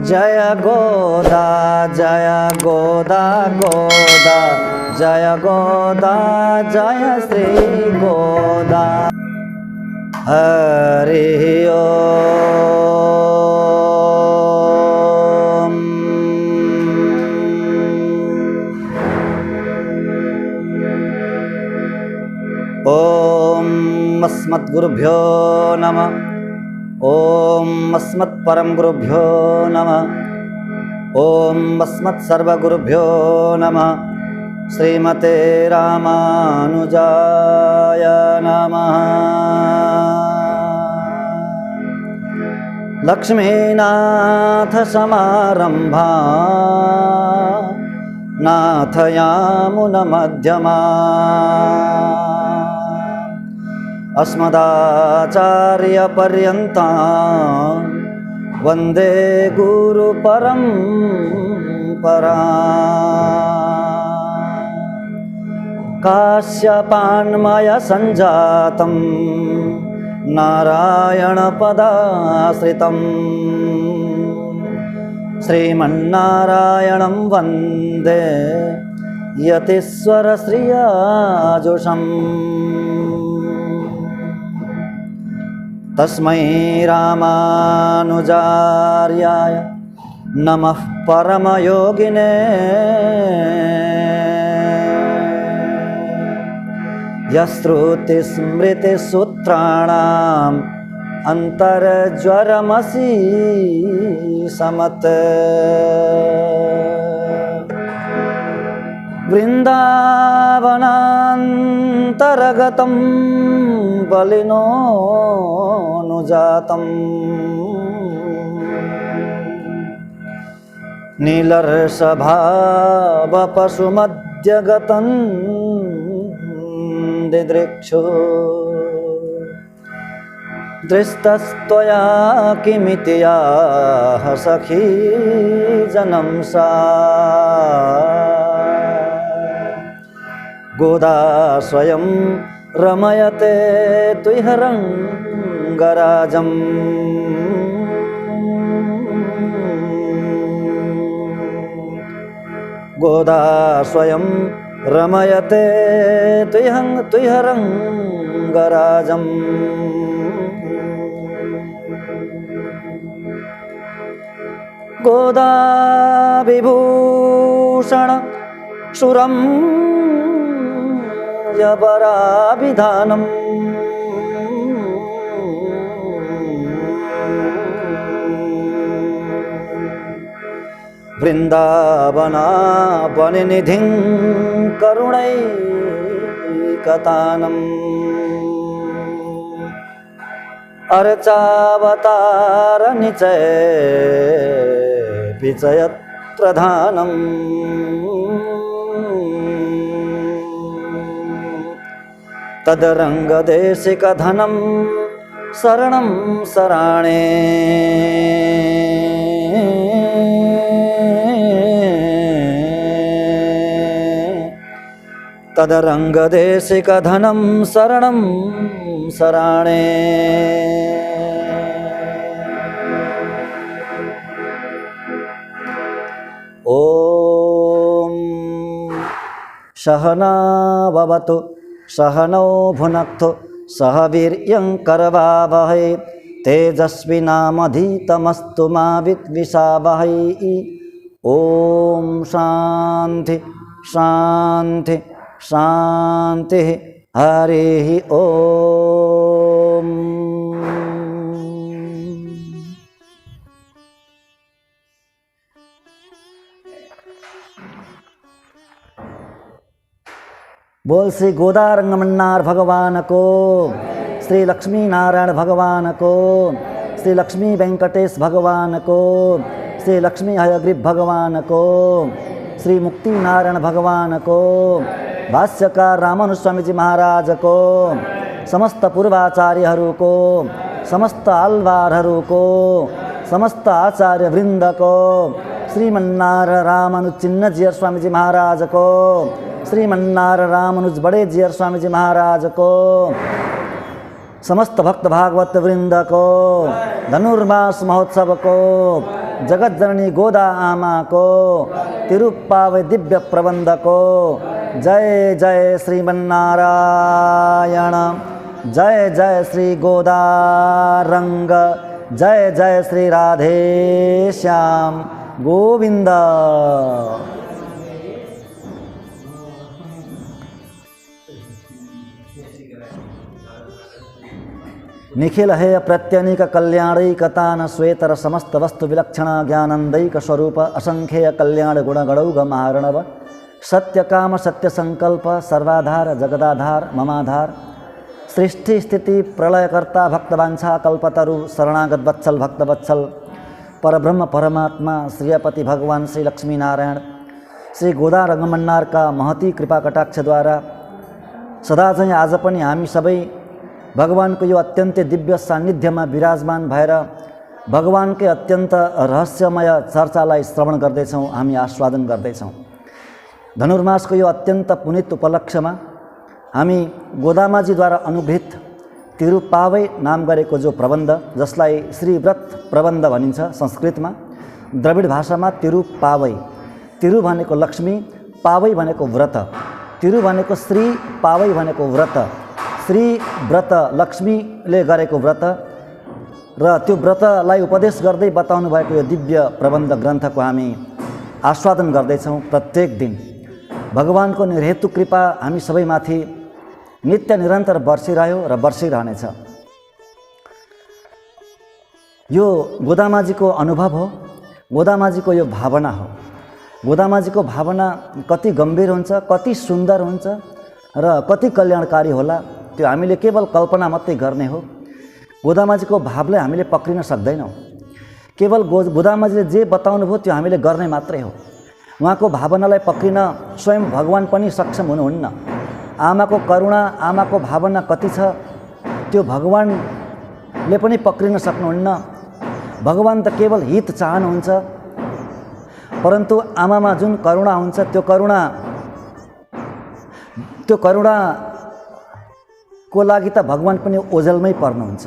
जय गोदा जय गोदा गोदा जय गोदा जय श्री गोदा। हरि ओम। ओम अस्मद्गुरुभ्यो नमः। ओम अस्मत्परम गुरुभ्यो नमः। ओम अस्मत्सर्वगुरुभ्यो नमः। श्रीमते रामानुजाय नमः। लक्ष्मीनाथ समारंभा नाथयामुन मध्यमा अस्मदाचार्य पर्यन्तां वन्दे गुरु परम्पराम्। काश्यपान्मय संजातं नारायण पदाश्रितं श्रीमन्नारायणं वन्दे यतीश्वर श्रियाजुषम्। तस्मै रामानुजार्याय नमः परमयोगिने। यश्रुतिस्मृतिसूत्राणाम् अन्तर्ज्वरमसि समत्। वृन्दावनान्तर्गतं बलिनोऽनुजातं नीलर्षभावपशुमध्यगतं दिदृक्षु। दृष्टस्त्वया किमिति याः सखी जनं सा गोदा स्वयं रमयते तुह्यरङ्गराजम्। गोदा स्वयं रमयते तुह्यरङ्गराजम्। गोदा विभूषण सुरं यवराभिधानम्। वृन्दावनावनिनिधिं करुणैकतानम्। अर्चावतारनिचय विचयत्प्रधानम्। तदरङ्गदेशिकधनं शरणं शराणे। तदरङ्गदेशिकधनं शरणं शराणे। ॐ सहना भवतु सहनौ भुनक्तु सह वीर्यं करवावहै तेजस्विनामधीतमस्तु मा विद्विषावहै। ॐ शान्ति शान्ति शान्तिः। हरिः ॐ। बोल श्री गोदा रंगमन्नार भगवान को, श्री लक्ष्मी नारायण भगवान को, श्री लक्ष्मी वेंकटेश भगवान को, श्री लक्ष्मी हयग्रीव भगवान को, श्री मुक्ति नारायण भगवान को, भाष्यकार रामानुज स्वामी जी महाराज को, समस्त पूर्वाचार्यहरू को, समस्त आल्वारहरू को, समस्त आचार्य वृंद को, श्रीमन्नारायण रामानुज चिन्ह जीयर स्वामी जी महाराज को, श्रीमन्नारायण रामानुज बड़े जीयर स्वामी जी महाराज को, समस्त भक्त भागवत वृंद को, धनुर्मास महोत्सव को, जगत जननी गोदा आमाको तिरुप्पावै दिव्य प्रबन्धको जय जय श्रीमन्नारायण जय जय श्री गोदारंग जय जय श्री राधे श्याम गोविंद। निखिल हेय प्रत्यनीक कल्याणैकतान श्वेतर समस्त वस्तु विलक्षण ज्ञानंदैक स्वरूप असंख्येय कल्याण गुणगणौघ महारणव सत्य काम सत्य संकल्प सर्वाधार जगदाधार ममाधार सृष्टि स्थिति प्रलयकर्ता भक्तवांछा कल्पतरु शरणागत वत्सल भक्तवत्सल परब्रह्म परमात्मा श्रीपति भगवान श्री लक्ष्मी नारायण श्री गोदा रंगमन्नार का महती कृपा कटाक्षद्वारा सदा चाहिँ आज पनि हामी सबै भगवानको यो अत्यन्त दिव्य सान्निध्यमा विराजमान भएर भगवानकै अत्यन्त रहस्यमय चर्चालाई श्रवण गर्दैछौँ, हामी आस्वादन गर्दैछौँ। धनुर्मासको यो अत्यन्त पुनित उपलक्ष्यमा हामी गोदामाजीद्वारा अनुगृहित तिरुपावै नाम गरेको जो प्रबन्ध जसलाई श्रीव्रत प्रबन्ध भनिन्छ संस्कृतमा, द्रविड भाषामा तिरुपावै, तिरु भनेको लक्ष्मी, पावै भनेको व्रत, तिरु भनेको श्री, पावै भनेको व्रत, श्री व्रत लक्ष्मीले गरेको व्रत र त्यो व्रतलाई उपदेश गर्दै बताउनु भएको यो दिव्य प्रबन्ध ग्रन्थको हामी आस्वादन गर्दैछौँ। प्रत्येक दिन भगवानको निर्हेतु कृपा हामी सबैमाथि नित्य निरन्तर बर्सिरह्यो र बर्सिरहनेछ। यो गोदामाजीको अनुभव हो, गोदामाजीको यो भावना हो। गोदामाजीको भावना कति गम्भीर हुन्छ, कति सुन्दर हुन्छ र कति कल्याणकारी होला त्यो हामीले केवल कल्पना मात्रै गर्ने हो। गोदामाजीको भावलाई हामीले पक्रिन सक्दैनौँ। केवल गोदामाजीले जे बताउनु भयो त्यो हामीले गर्ने मात्रै हो। उहाँको भावनालाई पक्रिन स्वयं भगवान पनि सक्षम हुनुहुन्न। आमाको करुणा, आमाको भावना कति छ त्यो भगवानले पनि पक्रिन सक्नुहुन्न। भगवान त केवल हित चाहनुहुन्छ, परन्तु आमामा जुन करुणा हुन्छ त्यो करुणाको लागि त भगवान पनि ओझेलमै पर्नुहुन्छ।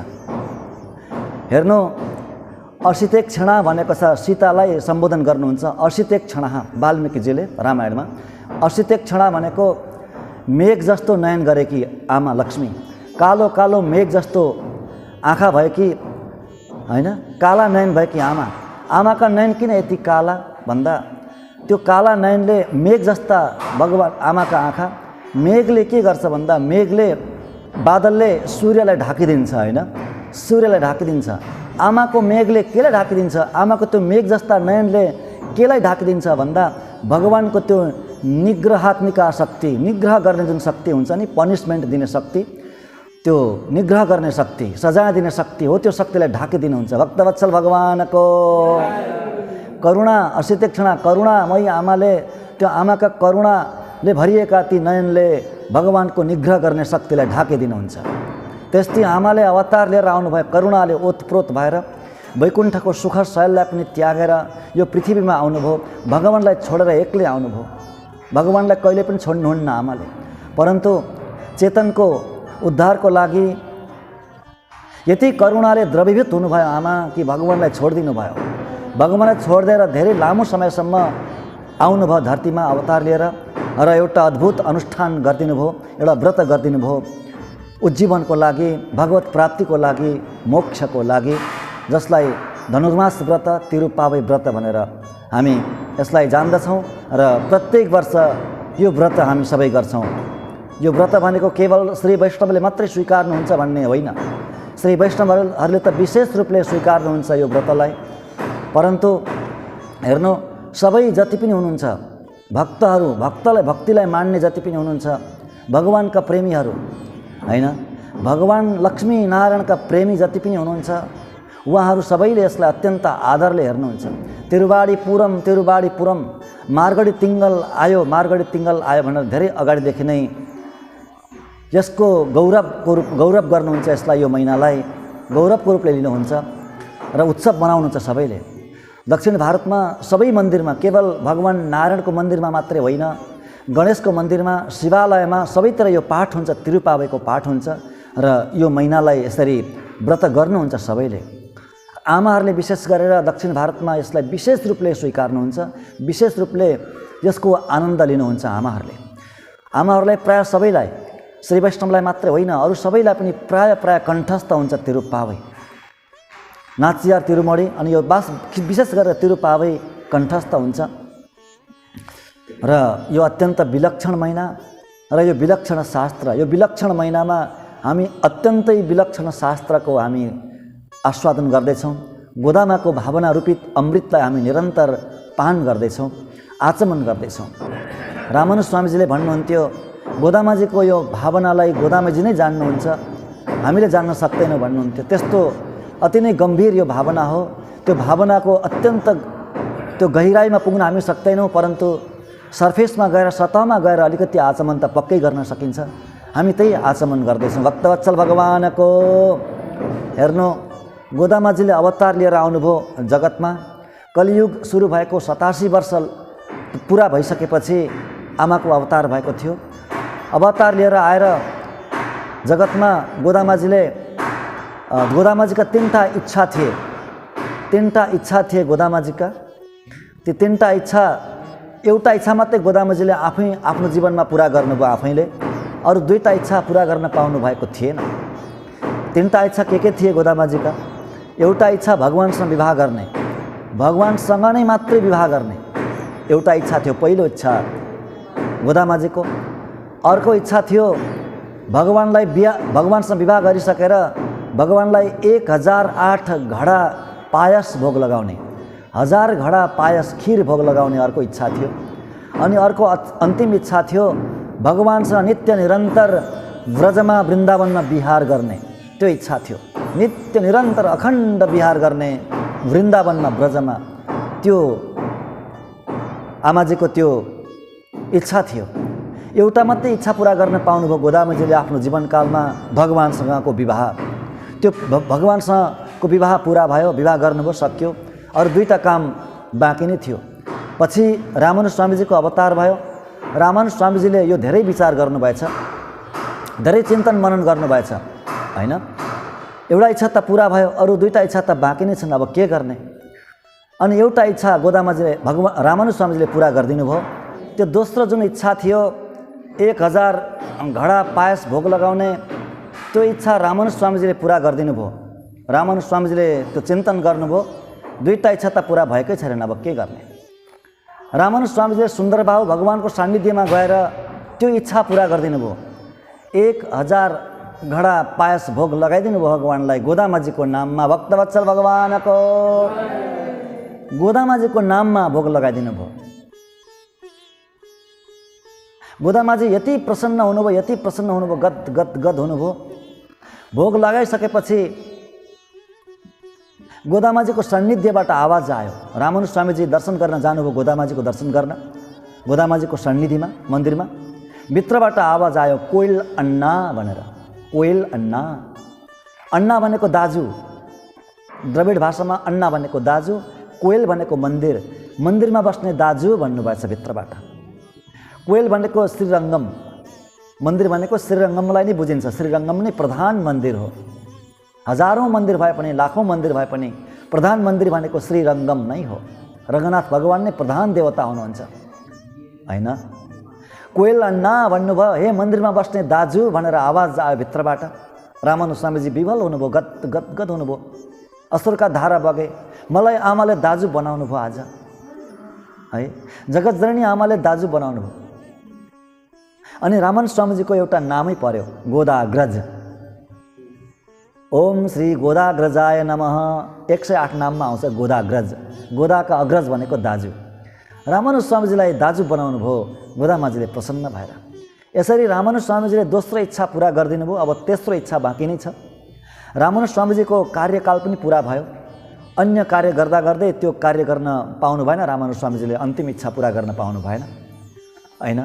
हेर्नु, असितेक क्षणा भनेको छ, सीतालाई सम्बोधन गर्नुहुन्छ असितेक क्षणा वाल्मीकिजीले रामायणमा। असितेक क्षणा भनेको मेघ जस्तो नयन गरेकी आमा लक्ष्मी, कालो कालो मेघ जस्तो आँखा भएकी हैन, काला नयन भएकी आमा। आमाका नयन किन यति काला भन्दा त्यो काला नयनले मेघ जस्ता भगवान आमाका आँखा। मेघले के गर्छ भन्दा मेघले बादलले सूर्यलाई ढाकिदिन्छ हैन, सूर्यलाई ढाकिदिन्छ। आमाको मेघले केलाई ढाकिदिन्छ? आमाको त्यो मेघ जस्ता नयनले केलाई ढाकिदिन्छ भन्दा भगवानको त्यो निग्रहात्मिका शक्ति, निग्रह गर्ने जुन शक्ति हुन्छ नि, पनिसमेन्ट दिने शक्ति, त्यो निग्रह गर्ने शक्ति, सजाय दिने शक्ति हो, त्यो शक्तिलाई ढाकिदिनुहुन्छ। भक्तवत्सल भगवानको करुणा, असितेक क्षणा करुणामयी आमाले, त्यो आमाका करुणाले भरिएका ती नयनले भगवानको निग्रह गर्ने शक्तिलाई ढाकिदिनुहुन्छ। त्यस्तै आमाले अवतार लिएर आउनुभयो, करुणाले ओतप्रोत भएर वैकुण्ठको सुख शैललाई पनि त्यागेर यो पृथ्वीमा आउनुभयो। भगवानलाई छोडेर एक्लै आउनुभयो। भगवानलाई कहिले पनि छोड्नुहुन्न आमाले, परन्तु चेतनको उद्धारको लागि यति करुणाले द्रवीभूत हुनुभयो आमा कि भगवानलाई छोडिदिनु भयो। भगवानलाई छोडिदिएर धेरै लामो समयसम्म आउनुभयो धरतीमा अवतार लिएर र एउटा अद्भुत अनुष्ठान गरिदिनु भयो, एउटा व्रत गरिदिनु भयो उज्जीवनको लागि, भगवत प्राप्तिको लागि, मोक्षको लागि, जसलाई धनुर्मास व्रत, तिरुपावै व्रत भनेर हामी यसलाई जान्दछौँ र प्रत्येक वर्ष यो व्रत हामी सबै गर्छौँ। यो व्रत भनेको केवल श्री वैष्णवले मात्रै स्वीकार्नुहुन्छ भन्ने होइन, श्री वैष्णवहरूले त विशेष रूपले स्वीकार्नुहुन्छ यो व्रतलाई। परन्तु हेर्नु, सबै जति पनि हुनुहुन्छ भक्तहरू, भक्तिलाई मान्ने जति पनि हुनुहुन्छ, भगवानका प्रेमीहरू हैन, भगवान लक्ष्मी नारायणका प्रेमी जति पनि हुनुहुन्छ, उहाँहरू सबैले यसलाई अत्यन्त आदरले हेर्नुहुन्छ। तिरुबाडी पुरम मार्गडी तिङ्गल आयो, मार्गडी तिङ्गल आयो भनेर धेरै अगाडिदेखि नै यसको गौरव गर्नुहुन्छ। यसलाई, यो महिनालाई गौरवको रूपले लिनुहुन्छ र उत्सव मनाउनुहुन्छ सबैले। दक्षिण भारतमा सबै मन्दिरमा, केवल भगवान नारायणको मन्दिरमा मात्रै होइन, गणेशको मन्दिरमा, शिवालयमा सबैतिर यो पाठ हुन्छ, तिरुपावैको पाठ हुन्छ र यो महिनालाई यसरी व्रत गर्नुहुन्छ सबैले। आमाहरूले विशेष गरेर दक्षिण भारतमा यसलाई विशेष रूपले स्वीकार्नुहुन्छ, विशेष रूपले यसको आनन्द लिनुहुन्छ आमाहरूलाई प्राय सबैलाई, श्री वैष्णवलाई मात्रै होइन अरू सबैलाई पनि प्राय कण्ठस्थ हुन्छ तिरुप्पावै, नाचियार तिरुमणी। अनि यो विशेष गरेर तिरुप्पावै कण्ठस्थ हुन्छ र यो अत्यन्त विलक्षण महिना र यो विलक्षण शास्त्र, यो विलक्षण महिनामा हामी अत्यन्तै विलक्षण शास्त्रको हामी आस्वादन गर्दैछौँ। गोदामाको भावना रूपित अमृतलाई हामी निरन्तर पान गर्दैछौँ, आचमन गर्दैछौँ। रामानुज स्वामीजीले भन्नुहुन्थ्यो, गोदामाजीको यो भावनालाई गोदामाजी नै जान्नुहुन्छ, हामीले जान्न सक्दैनौँ भन्नुहुन्थ्यो। त्यस्तो अति नै गम्भीर यो भावना हो। त्यो भावनाको अत्यन्त त्यो गहिराइमा पुग्न हामी सक्दैनौँ, परन्तु सर्फेसमा गएर, सतहमा गएर अलिकति आचमन त पक्कै गर्न सकिन्छ। हामी त्यही आचमन गर्दैछौँ। भक्तवत्सल भगवानको हेर्नु, गोदामाजीले अवतार लिएर आउनुभयो जगतमा। कलियुग सुरु भएको 87 वर्ष पुरा भइसकेपछि आमाको अवतार भएको थियो। अवतार लिएर आएर जगतमा गोदामाजीका तीनटा इच्छा थिए गोदामाजीका। ती तीनटा इच्छा, एउटा इच्छा मात्रै गोदामाजीले आफै आफ्नो जीवनमा पुरा गर्नुभयो आफैले, अरू दुईटा इच्छा पुरा गर्न पाउनु भएको थिएन। तीनटा इच्छा के थिए गोदामाजीका? एउटा इच्छा भगवानसँग विवाह गर्ने, भगवानसँग नै मात्रै विवाह गर्ने एउटा इच्छा थियो, पहिलो इच्छा गोदामाजीको। अर्को इच्छा थियो भगवानसँग विवाह गरिसकेर भगवानलाई 1008 घडा पायस भोग लगाउने, 1000 घडा पायस खीर भोग लगाउने अर्को इच्छा थियो। अनि अर्को अन्तिम इच्छा थियो भगवानसँग नित्य निरन्तर व्रजमा वृन्दावनमा विहार गर्ने, त्यो इच्छा थियो। नित्य निरन्तर अखण्ड विहार गर्ने वृन्दावनमा व्रजमा, त्यो आमाजीको त्यो इच्छा थियो। एउटा मात्रै इच्छा पुरा गर्न पाउनुभयो गोदामाजीले आफ्नो जीवनकालमा, भगवानसँगको विवाह। त्यो भगवानसँगको विवाह पुरा भयो, विवाह गर्नुभयो, सक्यो। अरू दुईटा काम बाँकी नै थियो। पछि रामानुज स्वामीजीको अवतार भयो। रामानुज स्वामीजीले यो धेरै विचार गर्नुभएछ, धेरै चिन्तन मनन गर्नुभएछ होइन। एउटा इच्छा त पुरा भयो, अरू दुईटा इच्छा त बाँकी नै छन्, अब के गर्ने? अनि एउटा इच्छा गोदामाजीले रामानुज स्वामीजीले पुरा गरिदिनु भयो। त्यो दोस्रो जुन इच्छा थियो 1000 घडा पायस भोग लगाउने, त्यो इच्छा रामानुज स्वामीजीले पुरा गरिदिनु भयो। रामानुज स्वामीजीले त्यो चिन्तन गर्नुभयो, दुईटा इच्छा त पुरा भएकै छैन, अब के गर्ने? रामानुज स्वामीजीले सुन्दरबाहु भगवानको सान्निध्यमा गएर त्यो इच्छा पुरा गरिदिनु भयो। 1000 घडा पायस भोग लगाइदिनु भयो भगवानलाई गोदामाजीको नाममा। भक्तवत्सल भगवानको गोदामाजीको नाममा भोग लगाइदिनु भयो। गोदामाजी यति प्रसन्न हुनुभयो, गद हुनुभयो। भोग लगाइसकेपछि गोदामाजीको सान्निध्यबाट आवाज आयो। रामानुज स्वामीजी दर्शन गर्न जानुभयो, गोदामाजीको दर्शन गर्न गोदामाजीको सान्निध्यमा, मन्दिरमा। भित्रबाट आवाज आयो, कोइल अन्ना भनेर। कोइल अन्ना, अन्ना भनेको दाजु, द्रविड भाषामा अन्ना भनेको दाजु, कोइल भनेको मन्दिर, मन्दिरमा बस्ने दाजु भन्नुभएछ भित्रबाट। कोइल भनेको श्रीरङ्गम, मन्दिर भनेको श्रीरङ्गमलाई नै बुझिन्छ। श्रीरङ्गम नै प्रधान मन्दिर हो। हजारौँ मन्दिर भए पनि, लाखौँ मन्दिर भए पनि प्रधान मन्दिर भनेको श्रीरङ्गम नै हो। रङ्गनाथ भगवान नै प्रधान देवता हुनुहुन्छ होइन। कोइल अन्ना भन्नुभयो, हे मन्दिरमा बस्ने दाजु भनेर आवाज आयो भित्रबाट। रामानुज स्वामीजी विवल हुनुभयो, गद हुनुभयो। असुरका धारा बगे। मलाई आमाले दाजु बनाउनु भयो आज है, जगतजननी आमाले दाजु बनाउनु भयो। अनि रामानुज स्वामीजीको एउटा नामै पर्यो, गोदाग्रज। ओम श्री गोदाग्रजाय नमः। 108 नाममा आउँछ गोदाग्रज। गोदाका अग्रज भनेको दाजु। रामानुज स्वामीजीलाई दाजु बनाउनु भयो गोदामाजीले प्रसन्न भएर। यसरी रामानुज स्वामीजीले दोस्रो इच्छा पुरा गरिदिनु भयो। अब तेस्रो इच्छा बाँकी नै छ। रामानुज स्वामीजीको कार्यकाल पनि पुरा भयो। अन्य कार्य गर्दा गर्दै त्यो कार्य गर्न पाउनु भएन। रामानुज स्वामीजीले अन्तिम इच्छा पुरा गर्न पाउनु भएन होइन।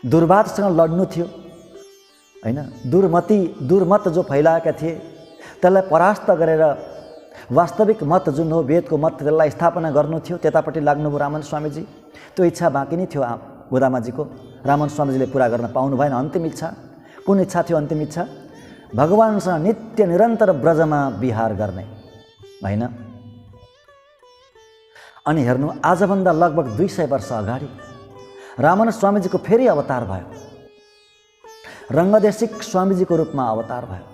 दुर्वादसँग लड्नु थियो होइन। दुर्मत जो फैलाएका थिए त्यसलाई परास्त गरेर वास्तविक मत जुन हो, वेदको मत, त्यसलाई स्थापना गर्नु थियो। त्यतापट्टि लाग्नुभयो रामानुज स्वामीजी। त्यो इच्छा बाँकी नै थियो गोदामाजीको। रामानुज स्वामीजीले पुरा गर्न पाउनु भएन अन्तिम इच्छा। कुन इच्छा थियो अन्तिम इच्छा? भगवानसँग नित्य निरन्तर ब्रजमा विहार गर्ने हैन। अनि हेर्नु, आजभन्दा लगभग 200 वर्ष अगाडि रामानुज स्वामीजीको फेरि अवतार भयो, रङ्गदेशिक स्वामीजीको रूपमा अवतार भयो,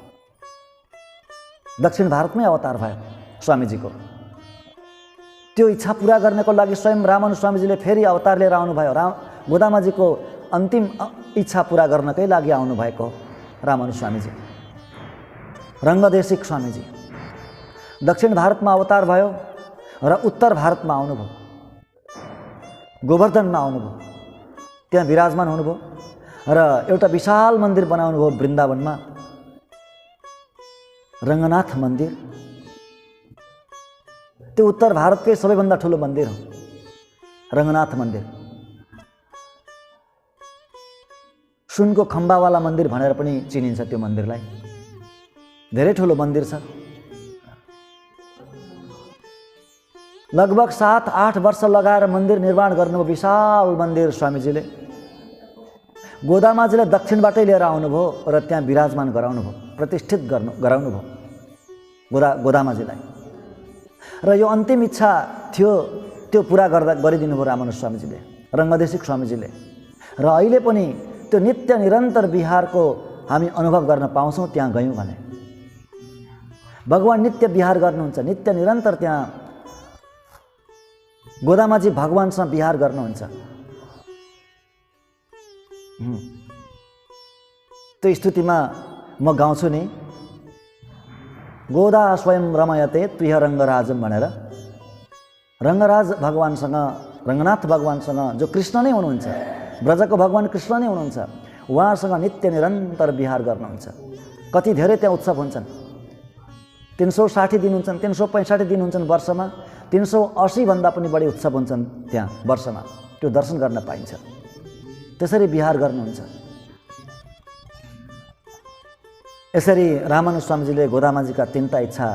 दक्षिण भारतमै अवतार भयो स्वामीजीको। त्यो इच्छा पूरा गर्नको लागि स्वयं रामानुज स्वामीजीले फेरि अवतार लिएर आउनुभयो। गोदामाजीको अन्तिम इच्छा पूरा गर्नकै लागि आउनुभएको रामानुज स्वामीजी, रङ्गदेशिक स्वामीजी। दक्षिण भारतमा अवतार भयो र उत्तर भारतमा आउनुभयो, गोवर्धनमा आउनुभयो, त्यहाँ विराजमान हुनुभयो र एउटा विशाल मन्दिर बनाउनुभयो वृन्दावनमा, रङ्गनाथ मन्दिर। त्यो उत्तर भारतकै सबैभन्दा ठुलो मन्दिर हो रङ्गनाथ मन्दिर। सुनको खम्बावाला मन्दिर भनेर पनि चिनिन्छ त्यो मन्दिरलाई। धेरै ठुलो मन्दिर छ। लगभग 7-8 वर्ष लगाएर मन्दिर निर्माण गर्नुभयो, विशाल मन्दिर स्वामीजीले। गोदामाजीले दक्षिणबाटै लिएर आउनुभयो र त्यहाँ विराजमान गराउनुभयो, प्रतिष्ठित गराउनुभयो गोदामाजीलाई। र यो अन्तिम इच्छा थियो, त्यो पुरा गरिदिनु भयो रामानुज स्वामीजीले, रङ्गदेशिक स्वामीजीले। र अहिले पनि त्यो नित्य निरन्तर विहारको हामी अनुभव गर्न पाउँछौँ त्यहाँ गयौँ भने। भगवान नित्य विहार गर्नुहुन्छ, नित्य निरन्तर त्यहाँ गोदामाजी भगवानसँग विहार गर्नुहुन्छ। त्यो स्तुतिमा म गाउँछु नि, गोदा स्वयं रमयते तुह रङ्गराजम भनेर। रङ्गराज भगवानसँग, रङ्गनाथ भगवानसँग, जो कृष्ण नै हुनुहुन्छ, ब्रजको भगवान कृष्ण नै हुनुहुन्छ, उहाँसँग नित्य निरन्तर विहार गर्नुहुन्छ। कति धेरै त्यहाँ उत्सव हुन्छन्, 360 दिन हुन्छन्, 365 दिन हुन्छन् वर्षमा, 380 भन्दा पनि बढी उत्सव हुन्छन् त्यहाँ वर्षमा। त्यो दर्शन गर्न पाइन्छ। त्यसरी विहार गर्नुहुन्छ। यसरी रामानुज स्वामीजीले गोदामाजीका 3टा इच्छा,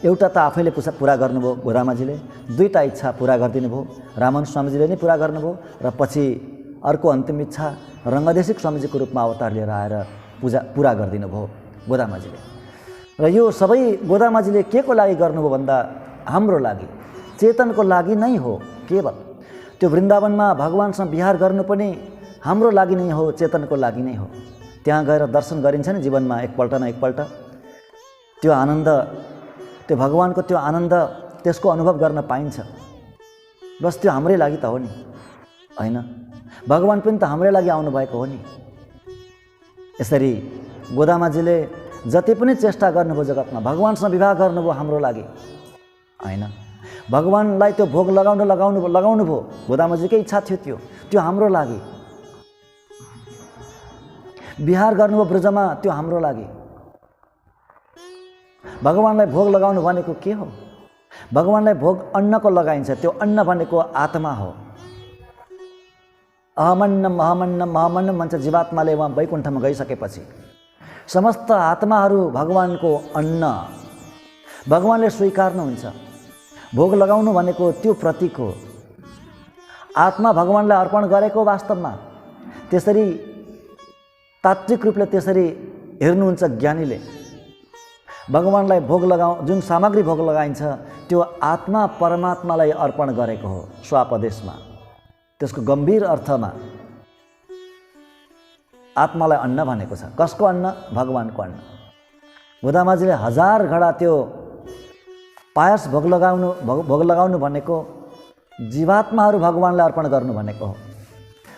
एउटा त आफैले पुरा गर्नुभयो गोदामाजीले, 2टा इच्छा पुरा गरिदिनु भयो रामानुज स्वामीजीले नै पुरा गर्नुभयो। र पछि अर्को अन्तिम इच्छा रङ्गदेशिक स्वामीजीको रूपमा अवतार लिएर आएर पुरा गरिदिनु भयो गोदामाजीले। र यो सबै गोदामाजीले के को लागि गर्नुभयो भन्दा हाम्रो लागि, चेतनको लागि नै हो केवल। त्यो वृन्दावनमा भगवानसँग विहार गर्नु पनि हाम्रो लागि नै हो, चेतनको लागि नै हो। त्यहाँ गएर दर्शन गरिन्छ नि जीवनमा एकपल्ट न एकपल्ट, त्यो आनन्द, त्यो भगवानको त्यो आनन्द, त्यसको अनुभव गर्न पाइन्छ। बस त्यो हाम्रै लागि त हो नि, हैन? भगवान पनि त हाम्रै लागि आउनुभएको हो नि। यसरी गोदामाजीले जति पनि चेष्टा गर्नुभयो जगतमा, भगवानसँग विवाह गर्नुभयो हाम्रो लागि, हैन? भगवानलाई त्यो भोग लगाउनु भयो, गोदामाजीकै इच्छा थियो त्यो हाम्रो लागि। विहार गर्नुभयो ब्रजमा, त्यो हाम्रो लागि। भगवानलाई भोग लगाउनु भनेको के हो? भगवानलाई भोग अन्नको लगाइन्छ, त्यो अन्न भनेको आत्मा हो। अहमन्नम अहमन्नम अहमन्नम भन्छ जीवात्माले वहाँ वैकुण्ठमा गइसकेपछि। समस्त आत्माहरू भगवानको अन्न, भगवानले स्वीकार्नुहुन्छ। भोग लगाउनु भनेको त्यो प्रतीक हो। आत्मा भगवानलाई अर्पण गरेको वास्तवमा। त्यसरी तात्विक रूपले त्यसरी हेर्नुहुन्छ ज्ञानीले। भगवानलाई भोग जुन सामग्री भोग लगाइन्छ त्यो आत्मा परमात्मालाई अर्पण गरेको हो स्वापदेशमा। त्यसको गम्भीर अर्थमा आत्मालाई अन्न भनेको छ। कसको अन्न? भगवानको अन्न। गोदामाजीले 1000 घडा त्यो पायस भोग लगाउनु भनेको जीवात्माहरू भगवानलाई अर्पण गर्नु भनेको हो।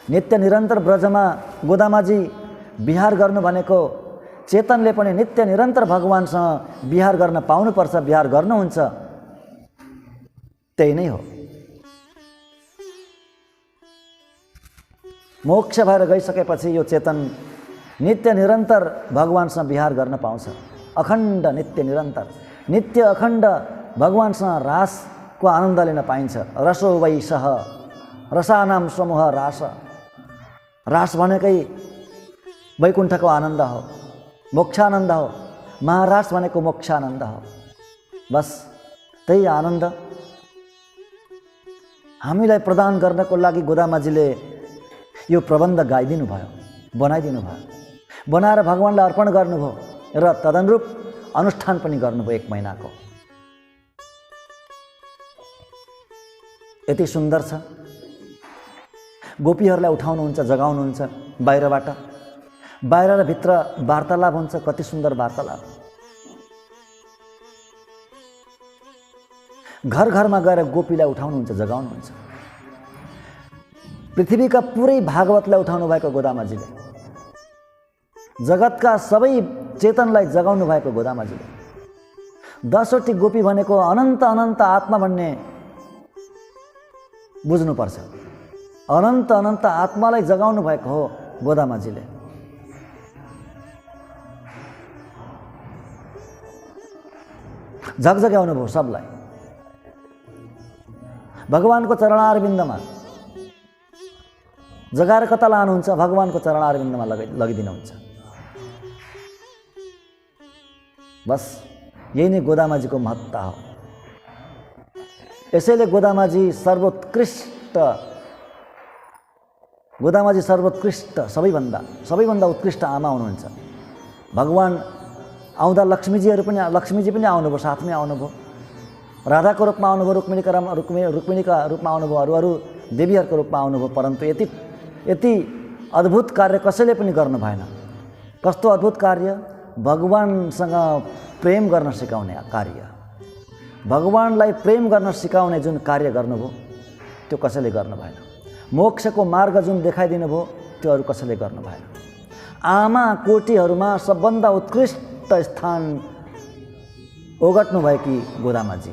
नित्य निरन्तर ब्रजमा गोदामाजी विहार गर्नु भनेको चेतनले पनि नित्य निरन्तर भगवानसँग विहार गर्न पाउनुपर्छ, विहार गर्नुहुन्छ, त्यही नै हो। मोक्ष भएर गइसकेपछि यो चेतन नित्य निरन्तर भगवानसँग विहार गर्न पाउँछ। अखण्ड नित्य निरन्तर, नित्य अखण्ड भगवानसँग रासको आनन्द लिन पाइन्छ। रसो वैसह रसानाम समूह रास। रास भनेकै वैकुण्ठको आनन्द हो, मोक्षानन्द हो। महारास भनेको मोक्षानन्द हो। बस त्यही आनन्द हामीलाई प्रदान गर्नको लागि गोदामाजीले यो प्रबन्ध गाइदिनु भयो, बनाइदिनु भयो, बनाएर भगवानलाई अर्पण गर्नुभयो। र तदनुरूप अनुष्ठान पनि गर्नुभयो 1 महिनाको। यति सुन्दर छ। गोपीहरूलाई उठाउनुहुन्छ, जगाउनुहुन्छ बाहिरबाट, बाहिर र भित्र वार्तालाप हुन्छ। कति सुन्दर वार्तालाप। घर घरमा गएर गोपीलाई उठाउनुहुन्छ, जगाउनुहुन्छ। पृथ्वीका पुरै भागवतलाई उठाउनु भएको गोदामाजीले, जगतका सबै चेतनलाई जगाउनु भएको गोदामाजीले। 10वटी गोपी भनेको अनन्त अनन्त आत्मा भन्ने बुझ्नुपर्छ। अनन्त अनन्त आत्मालाई जगाउनु भएको हो गोदामाजीले। झकझक्याउनु भयो सबलाई। भगवानको चरणारविन्दमा जगाएर कता लानुहुन्छ? भगवानको चरणारविन्दमा लगिदिनुहुन्छ। बस यही नै गोदामाजीको महत्ता हो। यसैले गोदामाजी सर्वोत्कृष्ट सबैभन्दा उत्कृष्ट आमा हुनुहुन्छ। भगवान आउँदा लक्ष्मीजी पनि आउनुभयो, साथमै आउनुभयो। राधाको रूपमा आउनुभयो, रुक्मिणीका रूपमा आउनुभयो, अरू देवीहरूको रूपमा आउनुभयो। परन्तु यति अद्भुत कार्य कसैले पनि गर्नु भएन। कस्तो अद्भुत कार्य? भगवानसँग प्रेम गर्न सिकाउने कार्य। भगवानलाई प्रेम गर्न सिकाउने जुन कार्य गर्नुभयो त्यो कसैले गर्नु भएन। मोक्षको मार्ग जुन देखाइदिनु भयो त्यो अरू कसैले गर्नु भएन। आमा कोटीहरूमा सबभन्दा उत्कृष्ट स्थान ओगट्नु भएकी गोदामाजी,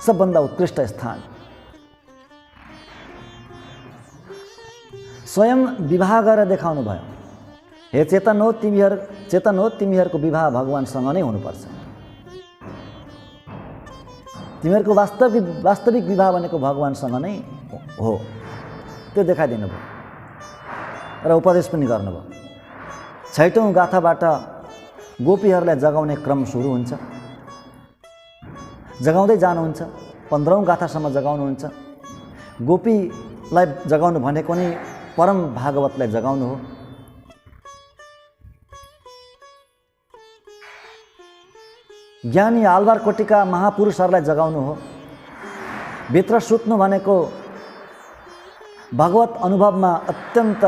सबभन्दा उत्कृष्ट स्थान। स्वयं विवाह गरेर देखाउनु भयो। हे चेतन हो तिमीहरूको विवाह भगवानसँग नै हुनुपर्छ। तिमीहरूको वास्तविक विवाह भनेको भगवानसँग नै हो, त्यो देखाइदिनु भयो र उपदेश पनि गर्नुभयो। 6औं गाथाबाट गोपीहरूलाई जगाउने क्रम सुरु हुन्छ। जगाउँदै जानुहुन्छ। 15औं गाथासम्म जगाउनुहुन्छ। गोपीलाई जगाउनु भनेको नै परम भागवतलाई जगाउनु हो। ज्ञानी आलवारकोटीका महापुरुषहरूलाई जगाउनु हो। भित्र सुत्नु भनेको भगवत अनुभवमा अत्यन्त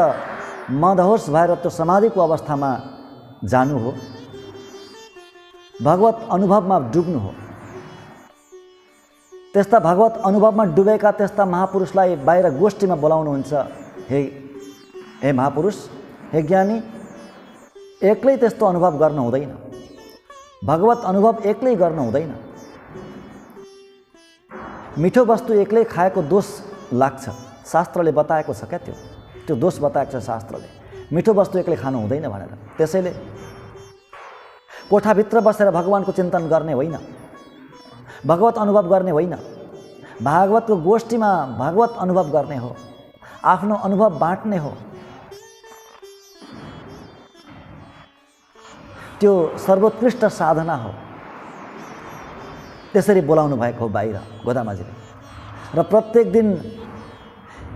मदहोस भएर त्यो समाधिको अवस्थामा जानु हो। भगवत अनुभवमा डुब्नु हो। त्यस्ता भगवत अनुभवमा डुबेका त्यस्ता महापुरुषलाई बाहिर गोष्ठीमा बोलाउनुहुन्छ। हे महापुरुष, हे ज्ञानी, एक्लै त्यस्तो अनुभव गर्न हुँदैन। भगवत अनुभव एक्लै गर्न हुँदैन। मिठो वस्तु एक्लै खाएको दोष लाग्छ। शास्त्रले बताएको छ क्या, त्यो दोष बताएको छ शास्त्रले। मिठो वस्तु एक्लै खानु हुँदैन भनेर। त्यसैले कोठाभित्र बसेर भगवानको चिन्तन गर्ने होइन, भगवत अनुभव गर्ने होइन। भागवतको गोष्ठीमा भगवत अनुभव गर्ने हो, आफ्नो अनुभव बाँड्ने हो। त्यो सर्वोत्कृष्ट साधना हो। त्यसरी बोलाउनु भएको हो बाहिर गोदामाजीले। र प्रत्येक दिन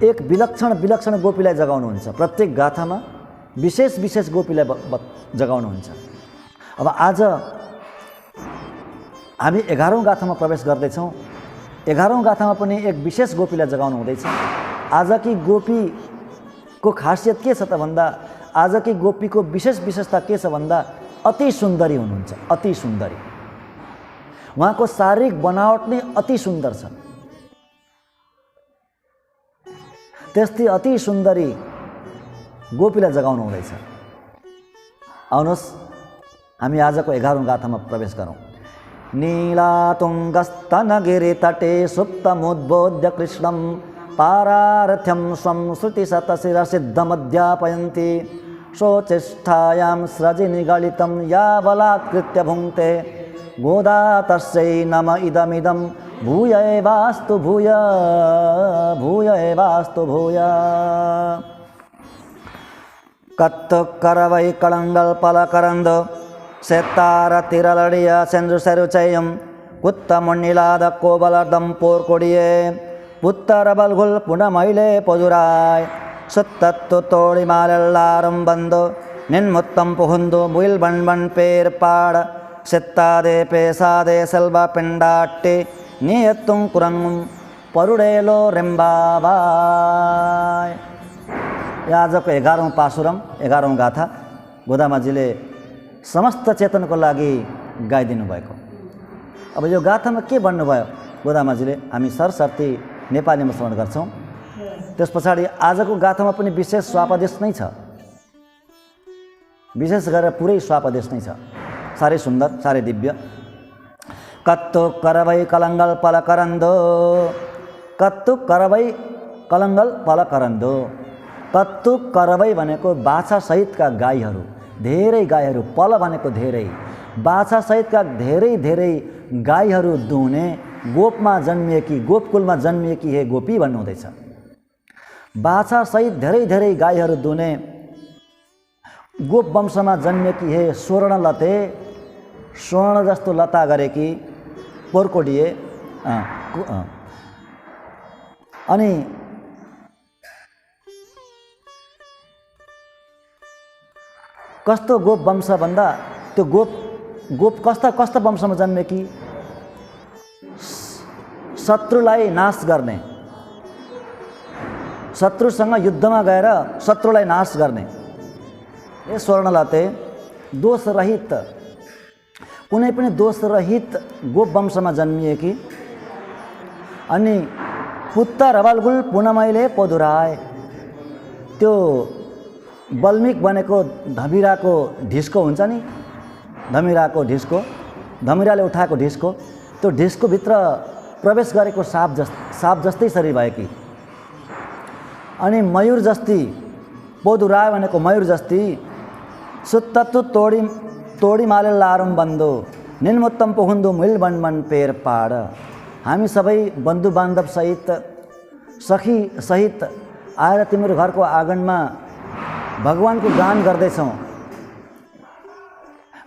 एक विलक्षण गोपीलाई जगाउनुहुन्छ। प्रत्येक गाथामा विशेष गोपीलाई जगाउनुहुन्छ। अब आज हामी 11औं गाथामा प्रवेश गर्दैछौँ। 11औं गाथामा पनि एक विशेष गोपीलाई जगाउनु हुँदैछ। आजकी गोपीको खासियत के छ त भन्दा, आजकी गोपीको विशेषता के छ भन्दा अति सुन्दरी हुनुहुन्छ। अति सुन्दरी। उहाँको शारीरिक बनावट नै अति सुन्दर छ। त्यस्तै अति सुन्दरी गोपीलाई जगाउनु हुँदैछ। आउनुहोस् हामी आजको 11औं गाथामा प्रवेश गरौँ। नीलातुङ्गस्तनगिरितटे सुप्तमुद्बोध्य कृष्णं पारार्थ्यं स्वं श्रुतिशतशिरसिद्धमध्यापयन्ति शोचिष्ठायां स्रजिनिगलितं या बलात्कृत्य भुङ्क्ते गोदा तस्यै नम इदमिदं भूय एवास्तु भूय कत्तु करवै कळंगल पलकरंद सेत्तार तिरलडिय सेंद्रु सेरुचयम कुत्त मुन्निलाद कोबलर्दम पोर्कोडिये पुत्तर बलगुल पुनः मैले पदुराय सुत्तत्तु तोड़ी मालेल्लारं बंदो நின்முத்தம் புகுந்து முயில் வண்பன் பேர்பாட செத்தாதே பேசாதே செல்வ பெண்டாட்டி நீ எத்தும் कुरंगुम परुडेलो रेम्बाबाई। यो आजको 11औं पासुरम 11औं गाथा गोदामाजीले समस्त चेतनको लागि गाइदिनु भएको। अब यो गाथामा के भन्नुभयो गोदामाजीले हामी सरसर्ती नेपालीमा श्रवण गर्छौँ। त्यस पछाडि आजको गाथामा पनि विशेष स्वापदेश नै छ, विशेष गरेर पुरै स्वापदेश नै छ। साह्रै सुन्दर, साह्रै दिव्य। कत्तु करवै कलङ्गल पल करन्दो, कत्तु करवै कलङ्गल पल करन्दो। कत्तु करवै भनेको बाछा सहितका गाईहरू, धेरै गाईहरू, पल भनेको धेरै, बाछा सहितका धेरै धेरै गाईहरू दुहुने, गोपमा जन्मिएकी, गोपकुलमा जन्मिएकी हे गोपी भन्नु हुँदैछ। बाछा सहित धेरै धेरै गाईहरू दुहुने गोप वंशमा जन्मिएकी हे स्वर्णलते, स्वर्ण जस्तो लता गरेकी पोर्कोडिए। अनि कस्तो गोप वंश भन्दा त्यो गोप कस्ता वंशमा जन्मेकी, शत्रुलाई नाश गर्ने, शत्रुसँग युद्धमा गएर शत्रुलाई नाश गर्ने। ए स्वर्णलते दोषरहित, कुनै पनि दोषरहित गोप वंशमा जन्मिएकी। अनि पुत्त रवलगुल पुनमैले पदुराए, त्यो बल्मिक भनेको धमिराको ढिस्को हुन्छ नि, धमिराको ढिस्को, धमिराले उठाएको ढिस्को, त्यो ढिस्कोभित्र प्रवेश गरेको साप जस्तै शरीर भएकी। अनि मयूर जस्ती, पदुराए भनेको मयूर जस्ती। सुत्तत्तु तोडी माले लारुम बन्दो, निन्मुत्तम पुहुन्दु मिल बन पेर पाड। हामी सबै बन्धु बान्धव सहित, सखी सहित आएर तिम्रो घरको आँगनमा भगवानको गान गर्दैछौँ।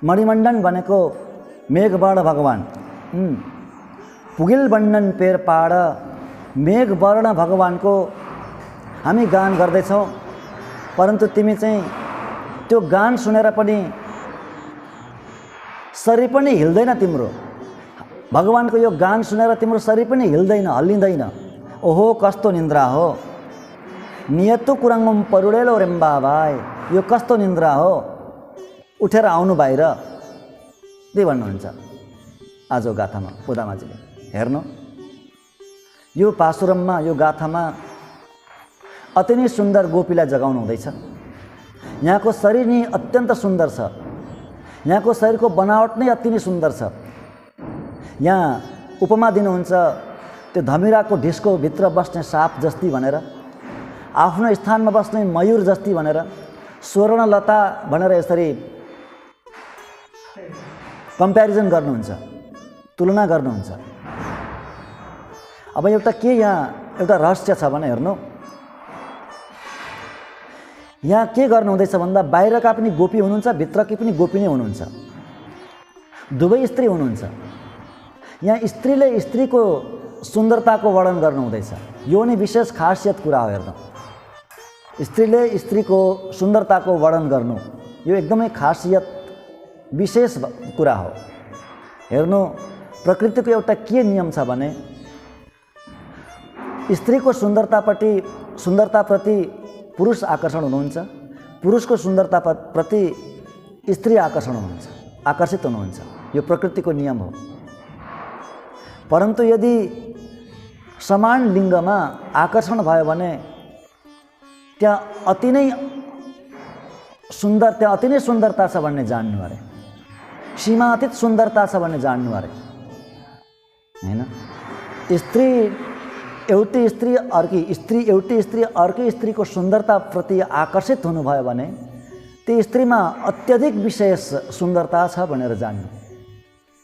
मणिमण्डन भनेको मेघवर्ण भगवान, पुगिल बन्डन पेर पाड, मेघवर्ण भगवानको हामी गान गर्दैछौँ। परन्तु तिमी चाहिँ त्यो गान सुनेर पनि शरीर पनि हिल्दैन तिम्रो, भगवानको यो गान सुनेर तिम्रो शरीर पनि हिल्दैन, हल्लिँदैन। ओहो कस्तो निन्द्रा हो, नियतु कुरङ्गुम परुडेलो रेम्बाबाई। यो कस्तो निन्द्रा हो, उठेर आउनु बाहिर, त्यही भन्नुहुन्छ आज गाथामा गोदामाजीले। हेर्नु यो पासुरममा, यो गाथामा अति नै सुन्दर गोपीलाई जगाउनु हुँदैछ। यहाँको शरीर नै अत्यन्त सुन्दर छ, यहाँको शरीरको बनावट नै अति नै सुन्दर छ। यहाँ उपमा दिनुहुन्छ त्यो धमिराको ढिस्को भित्र बस्ने साप जस्ती भनेर, आफ्नो स्थानमा बस्ने मयूर जस्ती भनेर, स्वर्णलता भनेर यसरी कम्प्यारिजन गर्नुहुन्छ, तुलना गर्नुहुन्छ। अब एउटा के यहाँ एउटा रहस्य छ भने हेर्नु, यहाँ के गर्नु हुँदैछ भन्दा बाहिरका पनि गोपी हुनुहुन्छ, भित्रकी पनि गोपी नै हुनुहुन्छ, दुवै स्त्री हुनुहुन्छ। यहाँ स्त्रीले स्त्रीको सुन्दरताको वर्णन गर्नु हुँदैछ। यो नै विशेष खासियत कुरा हो। हेर्नु स्त्रीले स्त्रीको सुन्दरताको वर्णन गर्नु, यो एकदमै खासियत विशेष कुरा हो। हेर्नु प्रकृतिको एउटा के नियम छ भने स्त्रीको सुन्दरताप्रति पुरुष आकर्षण हुनुहुन्छ, पुरुषको सुन्दरताप्रति स्त्री आकर्षित हुनुहुन्छ। यो प्रकृतिको नियम हो। परन्तु यदि समान लिङ्गमा आकर्षण भयो भने त्यहाँ अति नै सुन्दरता छ भन्ने जान्नु अरे, सीमातीत सुन्दरता छ भन्ने जान्नु अरे, हैन? एउटी स्त्री अर्की स्त्रीको सुन्दरताप्रति आकर्षित हुनुभयो भने ती स्त्रीमा अत्यधिक विशेष सुन्दरता छ भनेर जान्नु।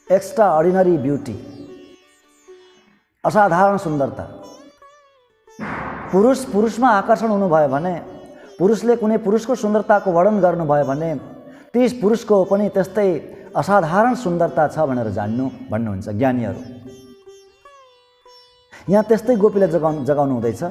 एक्स्ट्रा अर्डिनरी ब्युटी, असाधारण सुन्दरता। पुरुषमा आकर्षण हुनुभयो भने, पुरुषले कुनै पुरुषको सुन्दरताको वर्णन गर्नुभयो भने त्यस पुरुषको पनि त्यस्तै असाधारण सुन्दरता छ भनेर जान्नु भन्नुहुन्छ ज्ञानीहरू। यहाँ त्यस्तै गोपीले जगाउनु हुँदैछ।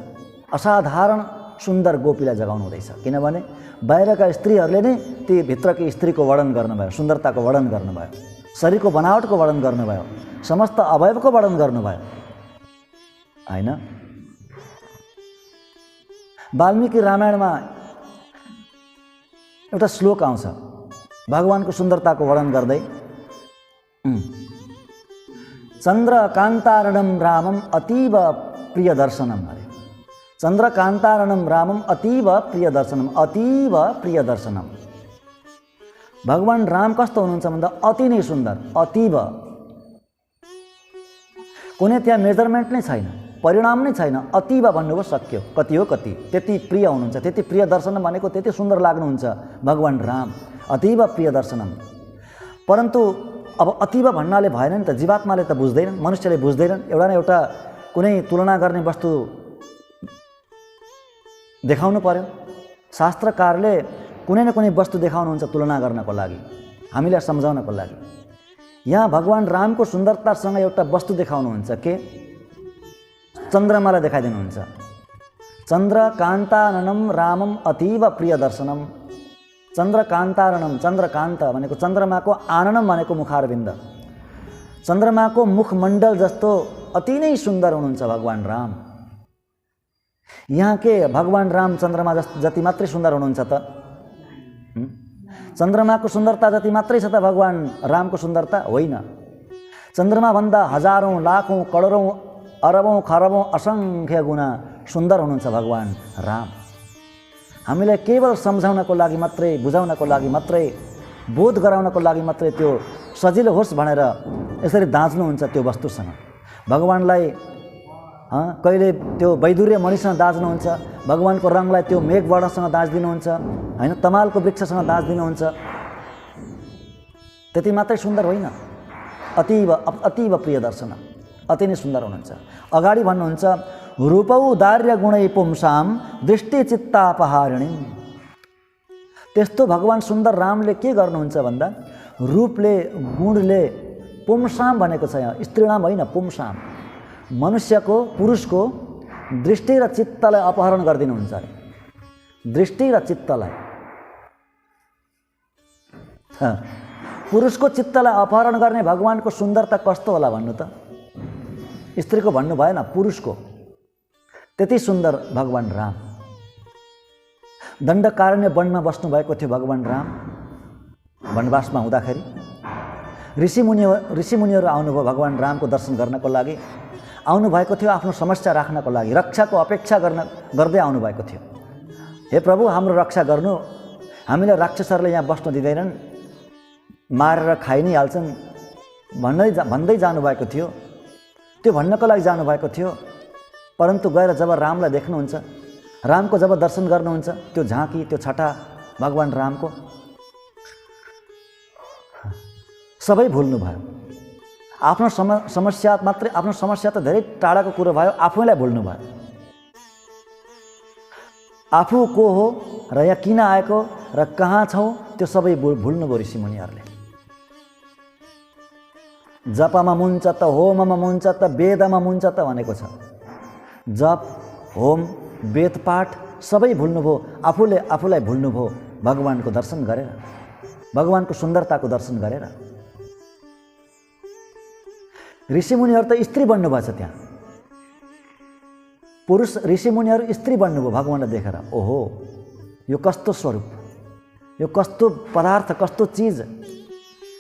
असाधारण सुन्दर गोपीलाई जगाउनु हुँदैछ, किनभने बाहिरका स्त्रीहरूले नै ती भित्रकी स्त्रीको वर्णन गर्नुभयो, सुन्दरताको वर्णन गर्नुभयो, शरीरको बनावटको वर्णन गर्नुभयो, समस्त अवयवको वर्णन गर्नुभयो हैन। वाल्मीकि रामायणमा एउटा श्लोक आउँछ भगवानको सुन्दरताको वर्णन गर्दै, चन्द्रकान्तारणं रामम अतीव प्रिय दर्शनम अरे। चन्द्रकान्तारणं रामम अतीव प्रिय दर्शनम, अतीव प्रिय दर्शनम। भगवान राम कस्तो हुनुहुन्छ भन्दा अति नै सुन्दर, अतीव। कुनै त्यहाँ मेजरमेन्ट नै छैन, परिणाम नै छैन, अतीव भन्नुभयो सक्यो, कति हो कति, त्यति प्रिय हुनुहुन्छ, त्यति प्रिय दर्शनम भनेको त्यति सुन्दर लाग्नुहुन्छ भगवान राम, अतीव प्रिय दर्शनम। परन्तु अब अतीव भन्नाले भएन नि त, जीवात्माले त बुझ्दैनन्, मनुष्यले बुझ्दैनन्। एउटा न एउटा कुनै तुलना गर्ने वस्तु देखाउनु पर्यो। शास्त्रकारले कुनै न कुनै वस्तु देखाउनुहुन्छ तुलना गर्नको लागि, हामीलाई सम्झाउनको लागि। यहाँ भगवान रामको सुन्दरतासँग एउटा वस्तु देखाउनुहुन्छ के चन्द्रमालाई देखाइदिनुहुन्छ। चन्द्रकान्तारणं रामम अतीव प्रिय दर्शनम। चन्द्रकान्तारणं, चन्द्रकान्त भनेको चन्द्रमाको आननम भनेको मुखारविन्द, चन्द्रमाको मुखमण्डल जस्तो अति नै सुन्दर हुनुहुन्छ भगवान राम। यहाँ के भगवान राम चन्द्रमा जति मात्रै सुन्दर हुनुहुन्छ त? चन्द्रमाको सुन्दरता जति मात्रै छ त भगवान रामको सुन्दरता? होइन। चन्द्रमा भन्दा हजारौं लाखौं करोडौं अरबौं खरबौं असङ्ख्य गुणा सुन्दर हुनुहुन्छ भगवान राम। हामीलाई केवल सम्झाउनको लागि मात्रै, बुझाउनको लागि मात्रै, बोध गराउनको लागि मात्रै त्यो सजिलो होस् भनेर यसरी दाँच्नुहुन्छ त्यो वस्तुसँग। भगवानलाई कहिले त्यो वैदुर्य मणिसँग दाँच्नुहुन्छ, भगवानको रङलाई त्यो मेघवर्णसँग दाँच्दिनुहुन्छ हैन, तमालको वृक्षसँग दाँच्दिनुहुन्छ। त्यति मात्रै सुन्दर होइन, अतीव अतीव प्रिय दर्शन, अति नै सुन्दर हुनुहुन्छ। अगाडि भन्नुहुन्छ रूपौ दार्य गुणै पुंसाम दृष्टि चित्तापहारिणी। त्यस्तो भगवान सुन्दर रामले के गर्नुहुन्छ भन्दा रूपले, गुणले, पुंसाम भनेको छ यहाँ, स्त्रीणाम होइन, पुंसाम, मनुष्यको, पुरुषको दृष्टि र चित्तलाई अपहरण गरिदिनुहुन्छ अरे। दृष्टि र चित्तलाई, पुरुषको चित्तलाई अपहरण गर्ने भगवानको सुन्दरता कस्तो होला भन्नु त? स्त्रीको भन्नु भएन, पुरुषको। त्यति सुन्दर भगवान राम। दण्डकारण्य वनमा बस्नुभएको थियो भगवान राम वनवासमा हुँदाखेरि। ऋषिमुनिहरू आउनुभयो भगवान रामको दर्शन गर्नको लागि, आउनुभएको थियो आफ्नो समस्या राख्नको लागि, रक्षाको अपेक्षा गर्दै आउनुभएको थियो। हे प्रभु, हाम्रो रक्षा गर्नु, हामीलाई राक्षसहरूले यहाँ बस्न दिँदैनन्, मारेर खाइ नै हाल्छन् भन्दै जानुभएको थियो। त्यो भन्नको लागि जानुभएको थियो। परन्तु गएर जब रामलाई देख्नुहुन्छ, रामको जब दर्शन गर्नुहुन्छ, त्यो झाँकी, त्यो छटा भगवान रामको, सबै भुल्नुभयो। आफ्नो समस्या मात्रै, आफ्नो समस्या त धेरै टाढाको कुरो भयो, आफैलाई भुल्नुभयो। आफू को हो र यहाँ किन आएको र कहाँ छौँ त्यो सबै भुल्नुभयो ऋषिमुनिहरूले। जपमा मुन्छ त, होममा मुन्छ त, वेदमा मुन्छ त भनेको छ। जप, होम, वेदपाठ सबै भुल्नुभयो, आफूलाई भुल्नुभयो भगवानको दर्शन गरेर, भगवानको सुन्दरताको दर्शन गरेर। ऋषिमुनिहरू त स्त्री बन्नुभएछ त्यहाँ, पुरुष ऋषिमुनिहरू स्त्री बन्नुभयो भगवानलाई देखेर। ओहो, यो कस्तो स्वरूप, यो कस्तो पदार्थ, कस्तो चिज,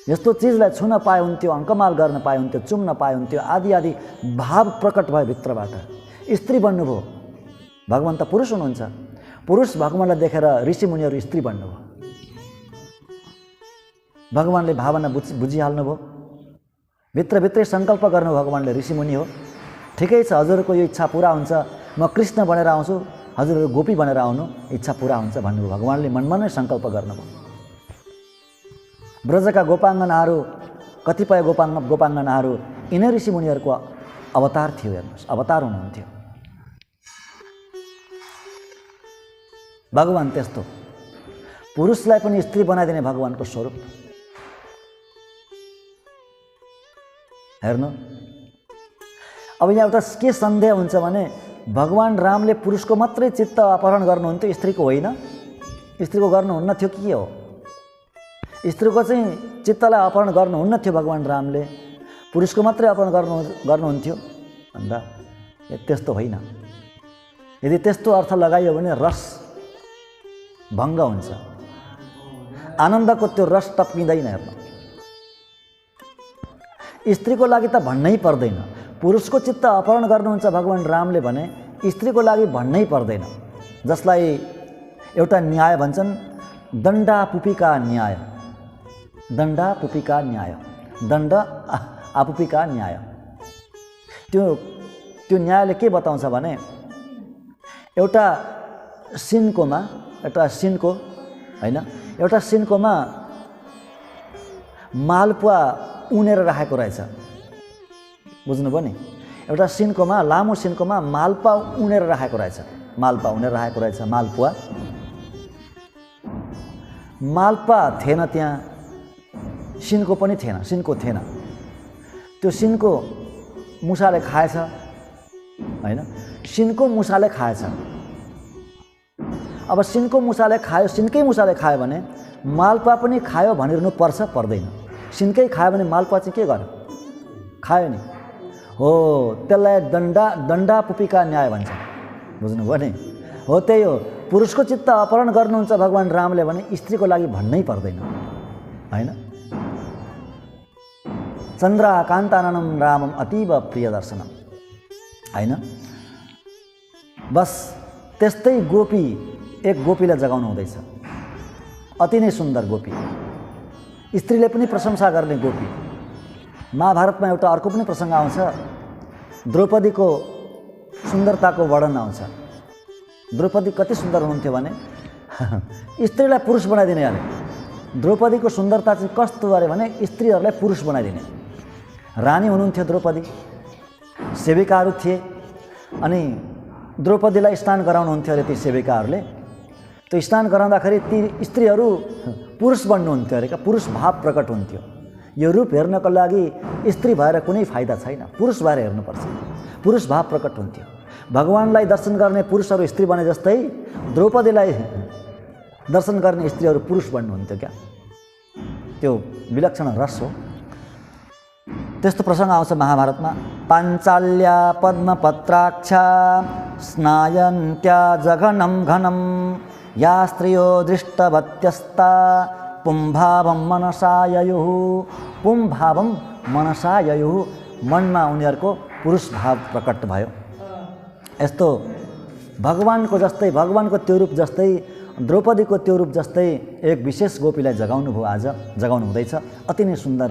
यस्तो चिजलाई छुन पाए हुन्थ्यो, अङ्कमाल गर्न पाए हुन्थ्यो, चुम्न पाए हुन्थ्यो, आदि आदि भाव प्रकट भयो भित्रबाट। स्त्री बन्नुभयो, भगवान त पुरुष हुनुहुन्छ, पुरुष भगवानलाई देखेर ऋषिमुनिहरू स्त्री बन्नुभयो। भगवानले भावना बुझिहाल्नुभयो, भित्रभित्रै सङ्कल्प गर्नु भगवानले, ऋषिमुनि हो, ठिकै छ, हजुरको यो इच्छा पुरा हुन्छ, म कृष्ण बनेर आउँछु, हजुरहरू गोपी बनेर आउनु, इच्छा पुरा हुन्छ भन्नुभयो। भगवानले मनमा नै सङ्कल्प गर्नुभयो। ब्रजका गोपाङ्गनाहरू, कतिपय गोपाङ्गनाहरू यिनै ऋषिमुनिहरूको अवतार थियो। हेर्नुहोस्, अवतार हुनुहुन्थ्यो भगवान। त्यस्तो पुरुषलाई पनि स्त्री बनाइदिने भगवानको स्वरूप हेर्नु। अब यहाँ एउटा के सन्देह हुन्छ भने भगवान रामले पुरुषको मात्रै चित्त अपहरण गर्नुहुन्थ्यो, स्त्रीको होइन? स्त्रीको गर्नुहुन्न थियो कि के हो? स्त्रीको चाहिँ चित्तलाई अपहरण गर्नुहुन्न थियो भगवान रामले, पुरुषको मात्रै अपहरण गर्नुहुन्थ्यो भन्दा त्यस्तो होइन। यदि त्यस्तो अर्थ लगाइयो भने रस भङ्ग हुन्छ, आनन्दको त्यो रस टप्किँदैन। हेर्नु, स्त्रीको लागि त भन्नै पर्दैन, पुरुषको चित्त अपहरण गर्नुहुन्छ भगवान रामले भने स्त्रीको लागि भन्नै पर्दैन। जसलाई एउटा न्याय भन्छन्, दण्डा पुपिका न्याय, दण्डा पुपिका न्याय, दण्ड आपुपिका न्याय। त्यो न्यायले के बताउँछ भने एउटा सिन्कोमा मालपुवा उनेर राखेको रहेछ। बुझ्नुभयो नि? एउटा सिन्कोमा, लामो सिन्कोमा मालपुवा उनेर राखेको रहेछ। मालपुवा थिएन त्यहाँ, सिन्को पनि थिएन, सिन्को थिएन। त्यो सिन्को मुसाले खाएछ होइन? सिन्को मुसाले खाएछ। अब सिन्को मुसाले खायो, सिन्कै मुसाले खायो भने मालपुवा पनि खायो भनिरहनु पर्छ पर्दैन? सिन्कै खायो भने मालपुवा चाहिँ के गर्यो? खायो नि हो। त्यसलाई दण्डा पुपिका न्याय भन्छ। बुझ्नुभयो नि? हो, त्यही हो। पुरुषको चित्त अपहरण गर्नुहुन्छ भगवान रामले भने स्त्रीको लागि भन्नै पर्दैन होइन? चन्द्राकान्ताननं रामम अतीव प्रिय दर्शनम होइन? बस त्यस्तै गोपी, एक गोपीलाई जगाउनु हुँदैछ, अति नै सुन्दर गोपी, स्त्रीले पनि प्रशंसा गर्ने गोपी। महाभारतमा एउटा अर्को पनि प्रसङ्ग आउँछ, द्रौपदीको सुन्दरताको वर्णन आउँछ। द्रौपदी कति सुन्दर हुनुहुन्थ्यो भने स्त्रीलाई पुरुष बनाइदिने अरे। द्रौपदीको सुन्दरता चाहिँ कस्तो अरे भने स्त्रीहरूलाई पुरुष बनाइदिने। रानी हुनुहुन्थ्यो द्रौपदी, सेविकाहरू थिए, अनि द्रौपदीलाई स्नान गराउनुहुन्थ्यो अरे ती सेविकाहरूले। त्यो स्नान गराउँदाखेरि ती स्त्रीहरू पुरुष बन्नुहुन्थ्यो अरे, पुरुष भाव प्रकट हुन्थ्यो। यो रूप हेर्नको लागि स्त्री भएर कुनै फाइदा छैन, पुरुष भएर हेर्नुपर्छ। पुरुष भाव प्रकट हुन्थ्यो। भगवानलाई दर्शन गर्ने पुरुषहरू स्त्री बने जस्तै द्रौपदीलाई दर्शन गर्ने स्त्रीहरू पुरुष बन्नुहुन्थ्यो क्या। त्यो विलक्षण रस हो। त्यस्तो प्रसङ्ग आउँछ महाभारतमा। पाञ्चाल्या पद्मपत्राक्षा स्नायन्त्या जघनं घनं या स्त्रियो दृष्टवत्यस्ता पुंभावं मनसा ययुः। पुंभावं मनसा ययुः, मनमा उनीहरूको पुरुष भाव प्रकट भयो। यस्तो भगवानको जस्तै, भगवानको त्यो रूप जस्तै, द्रौपदीको त्यो रूप जस्तै एक विशेष गोपीलाई जगाउनु भयो, आज जगाउनु हुँदैछ। अति नै सुन्दर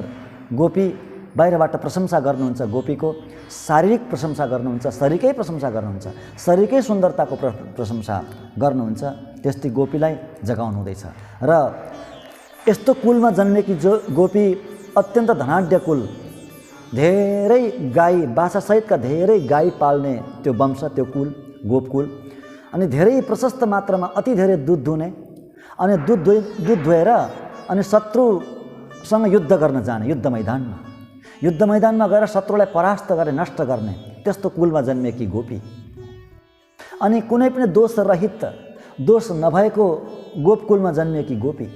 गोपी। बाहिरबाट प्रशंसा गर्नुहुन्छ गोपीको, शारीरिक प्रशंसा गर्नुहुन्छ, शरीरकै प्रशंसा गर्नुहुन्छ, शरीरकै सुन्दरताको प्रशंसा गर्नुहुन्छ। त्यस्तै गोपीलाई जगाउनु हुँदैछ। र यस्तो कुलमा जन्मेकी जो गोपी अत्यन्त धनाढ्य कुल, धेरै गाई, बाछासहितका धेरै गाई पाल्ने त्यो वंश, त्यो कुल, गोपकुल। अनि धेरै प्रशस्त मात्रामा अति धेरै दुध दुने, अनि दुध दुहेर अनि शत्रुसँग युद्ध गर्न जाने। युद्ध मैदानमा गएर शत्रुलाई परास्त गरे, नष्ट गर्ने, त्यस्तो कुलमा जन्मेकी गोपी। अनि कुनै पनि दोष रहित, दोष नभएको गोपकुलमा जन्मेकी गोपी,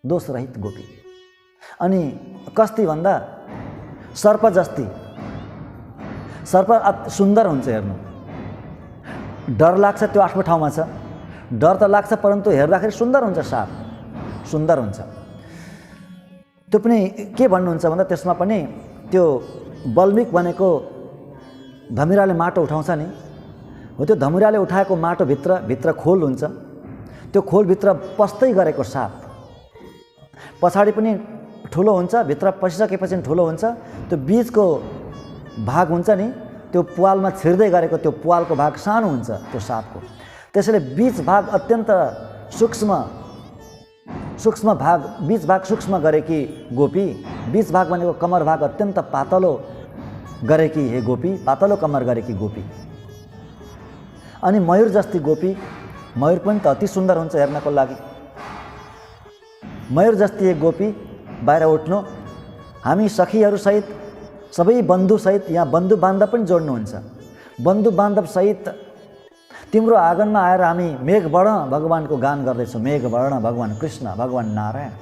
दोष रहित गोपी। अनि कस्ती भन्दा सर्प जस्ती। सर्प सुन्दर हुन्छ हेर्नु, डर लाग्छ, त्यो आफ्नो ठाउँमा छ। डर त लाग्छ परन्तु हेर्दाखेरि सुन्दर हुन्छ, साप सुन्दर हुन्छ। त्यो पनि के भन्नुहुन्छ भन्दा त्यसमा पनि त्यो बल्मिक भनेको धमिराले माटो उठाउँछ नि हो, त्यो धमिराले उठाएको माटो भित्र खोल हुन्छ। त्यो खोलभित्र पस्दै गरेको साप पछाडि पनि ठुलो हुन्छ, भित्र पसिसकेपछि ठुलो हुन्छ। त्यो बीचको भाग हुन्छ नि, त्यो प्वालमा छिर्दै गरेको त्यो प्वालको भाग सानो हुन्छ त्यो सापको। त्यसैले बीच भाग अत्यन्त सूक्ष्म भाग, बीच भाग सूक्ष्म गरेकी गोपी, बीच भाग भनेको कमर भाग अत्यन्त पातलो गरेकी हे गोपी, पातलो कमर गरेकी गोपी। अनि मयूर जस्ती गोपी, मयूर पनि त अति सुन्दर हुन्छ हेर्नको लागि। मयूर जस्ती एक गोपी बाहिर उठ्नु, हामी सखीहरूसहित, सबै बन्धुसहित, यहाँ बन्धु बान्धव पनि जोड्नुहुन्छ। बन्धु बान्धव सहित तिम्रो आँगनमा आएर हामी मेघवर्ण भगवानको गान गर्दैछौँ। मेघवर्ण भगवान कृष्ण, भगवान नारायण।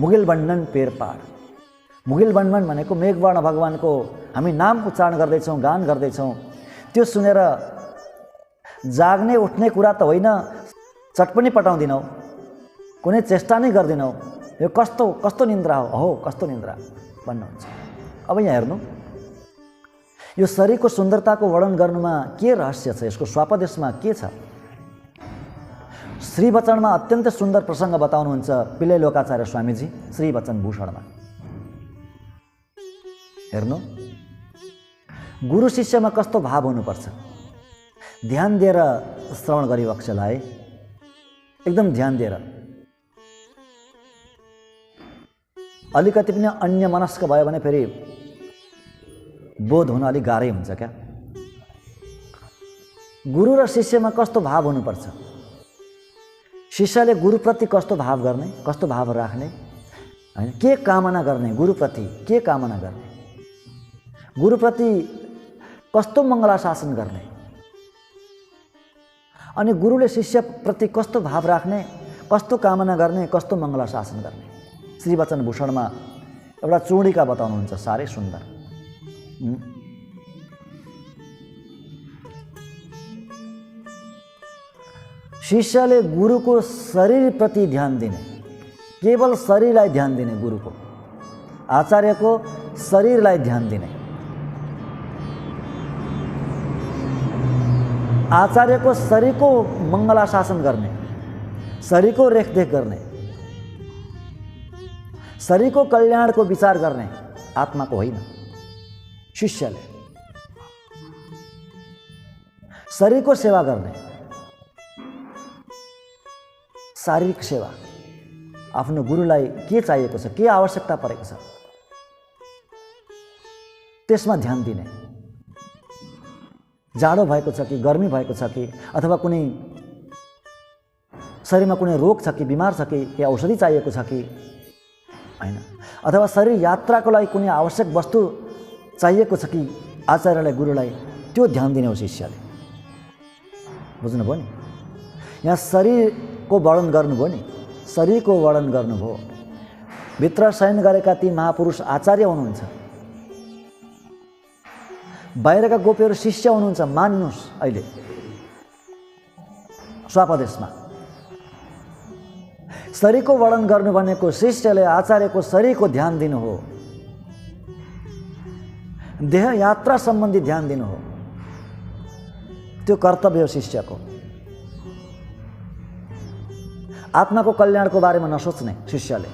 मुगिल बन्धन पेरपार, मुगिल बन्धन भनेको मेघवर्ण भगवानको हामी नाम उच्चारण गर्दैछौँ, गान गर्दैछौँ। त्यो सुनेर जाग्ने उठ्ने कुरा त होइन, चट पनि पटाउँदिनौ, कुनै चेष्टा नै गर्दिनौ। यो कस्तो कस्तो निन्द्रा हो, अहो कस्तो निन्द्रा भन्नुहुन्छ। अब यहाँ हेर्नु, यो शरीरको सुन्दरताको वर्णन गर्नुमा के रहस्य छ, यसको स्वापदेशमा के छ? श्री वचनमा अत्यन्त सुन्दर प्रसङ्ग बताउनुहुन्छ पिल्लै लोकाचार्य स्वामीजी श्री वचन भूषणमा। हेर्नु, गुरु शिष्यमा कस्तो भाव हुनुपर्छ, ध्यान दिएर श्रवण गरी वत्सलाई, एकदम ध्यान दिएर। अलिकति पनि अन्य मनस्क भयो भने फेरि बोध हुन अलिक गाह्रै हुन्छ क्या। गुरु र शिष्यमा कस्तो भाव हुनुपर्छ, शिष्यले गुरुप्रति कस्तो भाव गर्ने, कस्तो भाव राख्ने, हैन, के कामना गर्ने, गुरुप्रति के कामना गर्ने, गुरुप्रति कस्तो मङ्गलाशासन गर्ने, अनि गुरुले शिष्यप्रति कस्तो भाव राख्ने, कस्तो कामना गर्ने, कस्तो मङ्गलाशासन गर्ने। श्री वचन भूषणमा एउटा चूडिका बताउनुहुन्छ साह्रै सुन्दर। शिष्यले गुरुको शरीरप्रति ध्यान दिने, केवल शरीरलाई ध्यान दिने, गुरुको आचार्यको शरीरलाई ध्यान दिने, आचार्यको शरीरको मङ्गलाशासन गर्ने, शरीरको रेखदेख गर्ने, शरीरको कल्याणको विचार गर्ने, आत्माको होइन। शिष्यले शरीरको सेवा गर्ने, शारीरिक सेवा, आफ्नो गुरुलाई के चाहिएको छ, के आवश्यकता परेको छ, त्यसमा ध्यान दिने। जाडो भएको छ कि गर्मी भएको छ कि, अथवा कुनै शरीरमा कुनै रोग छ कि, बिमार छ कि, के औषधि चाहिएको छ कि हैन, अथवा शरीर यात्राको लागि कुनै आवश्यक वस्तु चाहिएको छ कि आचार्यलाई, गुरुलाई, त्यो ध्यान दिने हो शिष्यले। बुझ्नुभयो नि? यहाँ शरीरको वर्णन गर्नुभयो नि, शरीरको वर्णन गर्नुभयो। भित्र शयन गरेका ती महापुरुष आचार्य हुनुहुन्छ, बाहिरका गोपीहरू शिष्य हुनुहुन्छ। मान्नुहोस्, अहिले स्वापदेशमा शरीरको वर्णन गर्नु भनेको शिष्यले आचार्यको शरीरको ध्यान दिनु हो, देह यात्रा सम्बन्धी ध्यान दिनु हो। त्यो कर्तव्य हो शिष्यको। आत्माको कल्याणको बारेमा नसोच्ने शिष्यले,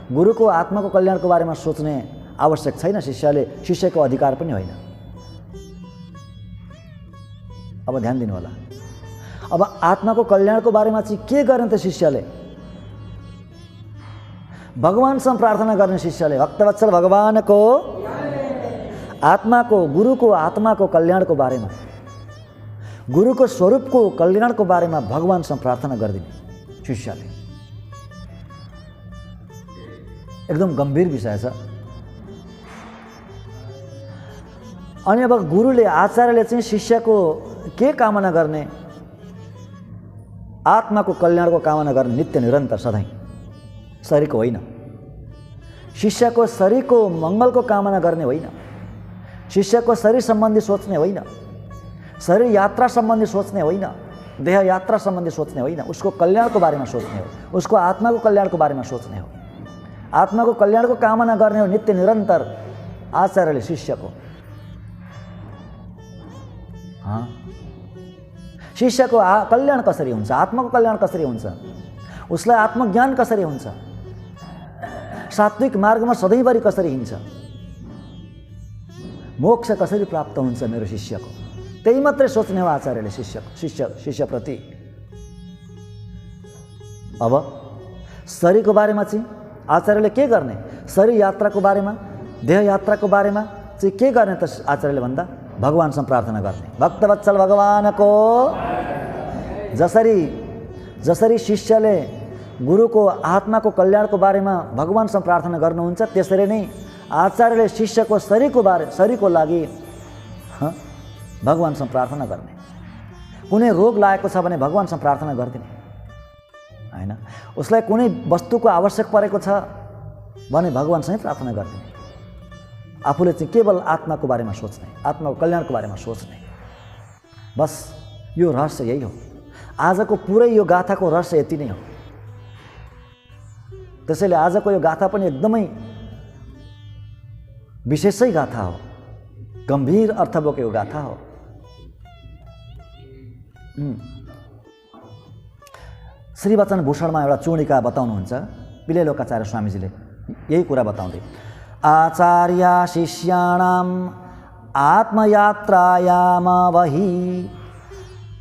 गुरुको आत्माको कल्याणको बारेमा सोच्ने आवश्यक छैन शिष्यले, शिष्यको अधिकार पनि होइन। अब ध्यान दिनु होला। अब आत्माको कल्याणको बारेमा चाहिँ के गर्ने त शिष्यले? भगवानसँग प्रार्थना गर्ने शिष्यले, भक्तवत्सल भगवानको आत्माको, गुरुको आत्माको कल्याणको बारेमा, गुरुको स्वरूपको कल्याणको बारेमा भगवानसँग प्रार्थना गरिदिने शिष्यले। एकदम गम्भीर विषय छ। अनि अब गुरुले, आचार्यले चाहिँ शिष्यको के कामना गर्ने? आत्माको कल्याणको कामना गर्ने, नित्य निरन्तर सधैँ, शरीरको होइन। शिष्यको शरीरको मङ्गलको कामना गर्ने होइन, शिष्यको शरीर सम्बन्धी सोच्ने होइन, शरीर यात्रा सम्बन्धी सोच्ने होइन, देह यात्रा सम्बन्धी सोच्ने होइन, उसको कल्याणको बारेमा सोच्ने हो, उसको आत्माको कल्याणको बारेमा सोच्ने हो, आत्माको कल्याणको कामना गर्ने हो नित्य निरन्तर आचार्यले शिष्यको। शिष्यको कल्याण कसरी हुन्छ, आत्माको कल्याण कसरी हुन्छ, उसलाई आत्मज्ञान कसरी हुन्छ, सात्विक मार्गमा सधैँभरि कसरी हिँड्छ, मोक्ष कसरी प्राप्त हुन्छ मेरो शिष्यको, त्यही मात्रै सोच्ने हो आचार्यले शिष्यप्रति। अब शरीरको बारेमा चाहिँ आचार्यले के गर्ने? शरीर यात्राको बारेमा, देह यात्राको बारेमा चाहिँ के गर्ने त आचार्यले भन्दा? भगवानसँग प्रार्थना गर्ने। भक्तवत्सल भगवानको जसरी शिष्यले गुरुको आत्माको कल्याणको बारेमा भगवानसँग प्रार्थना गर्नुहुन्छ, त्यसरी नै आचार्यले शिष्यको शरीरको लागि भगवानसँग प्रार्थना गर्ने। कुनै रोग लागेको छ भने भगवानसँग प्रार्थना गरिदिने हैन। उसलाई कुनै वस्तुको आवश्यक परेको छ भने भगवानसँग प्रार्थना गरिदिने। आफूले चाहिँ केवल आत्माको बारेमा सोच्ने, आत्माको कल्याणको बारेमा सोच्ने। बस यो रहस्य यही हो। आजको पुरै यो गाथाको रहस्य यति नै हो। त्यसैले आजको यो गाथा पनि एकदमै विशेषै गाथा हो, गम्भीर अर्थ बोकेको गाथा हो। श्रीवचन भूषणमा एउटा चूर्णिका बताउनुहुन्छ पिलेलोकाचार्य स्वामीजीले यही कुरा बताउँदै, आचार्य शिष्याणाम् आत्मयात्रायामवहि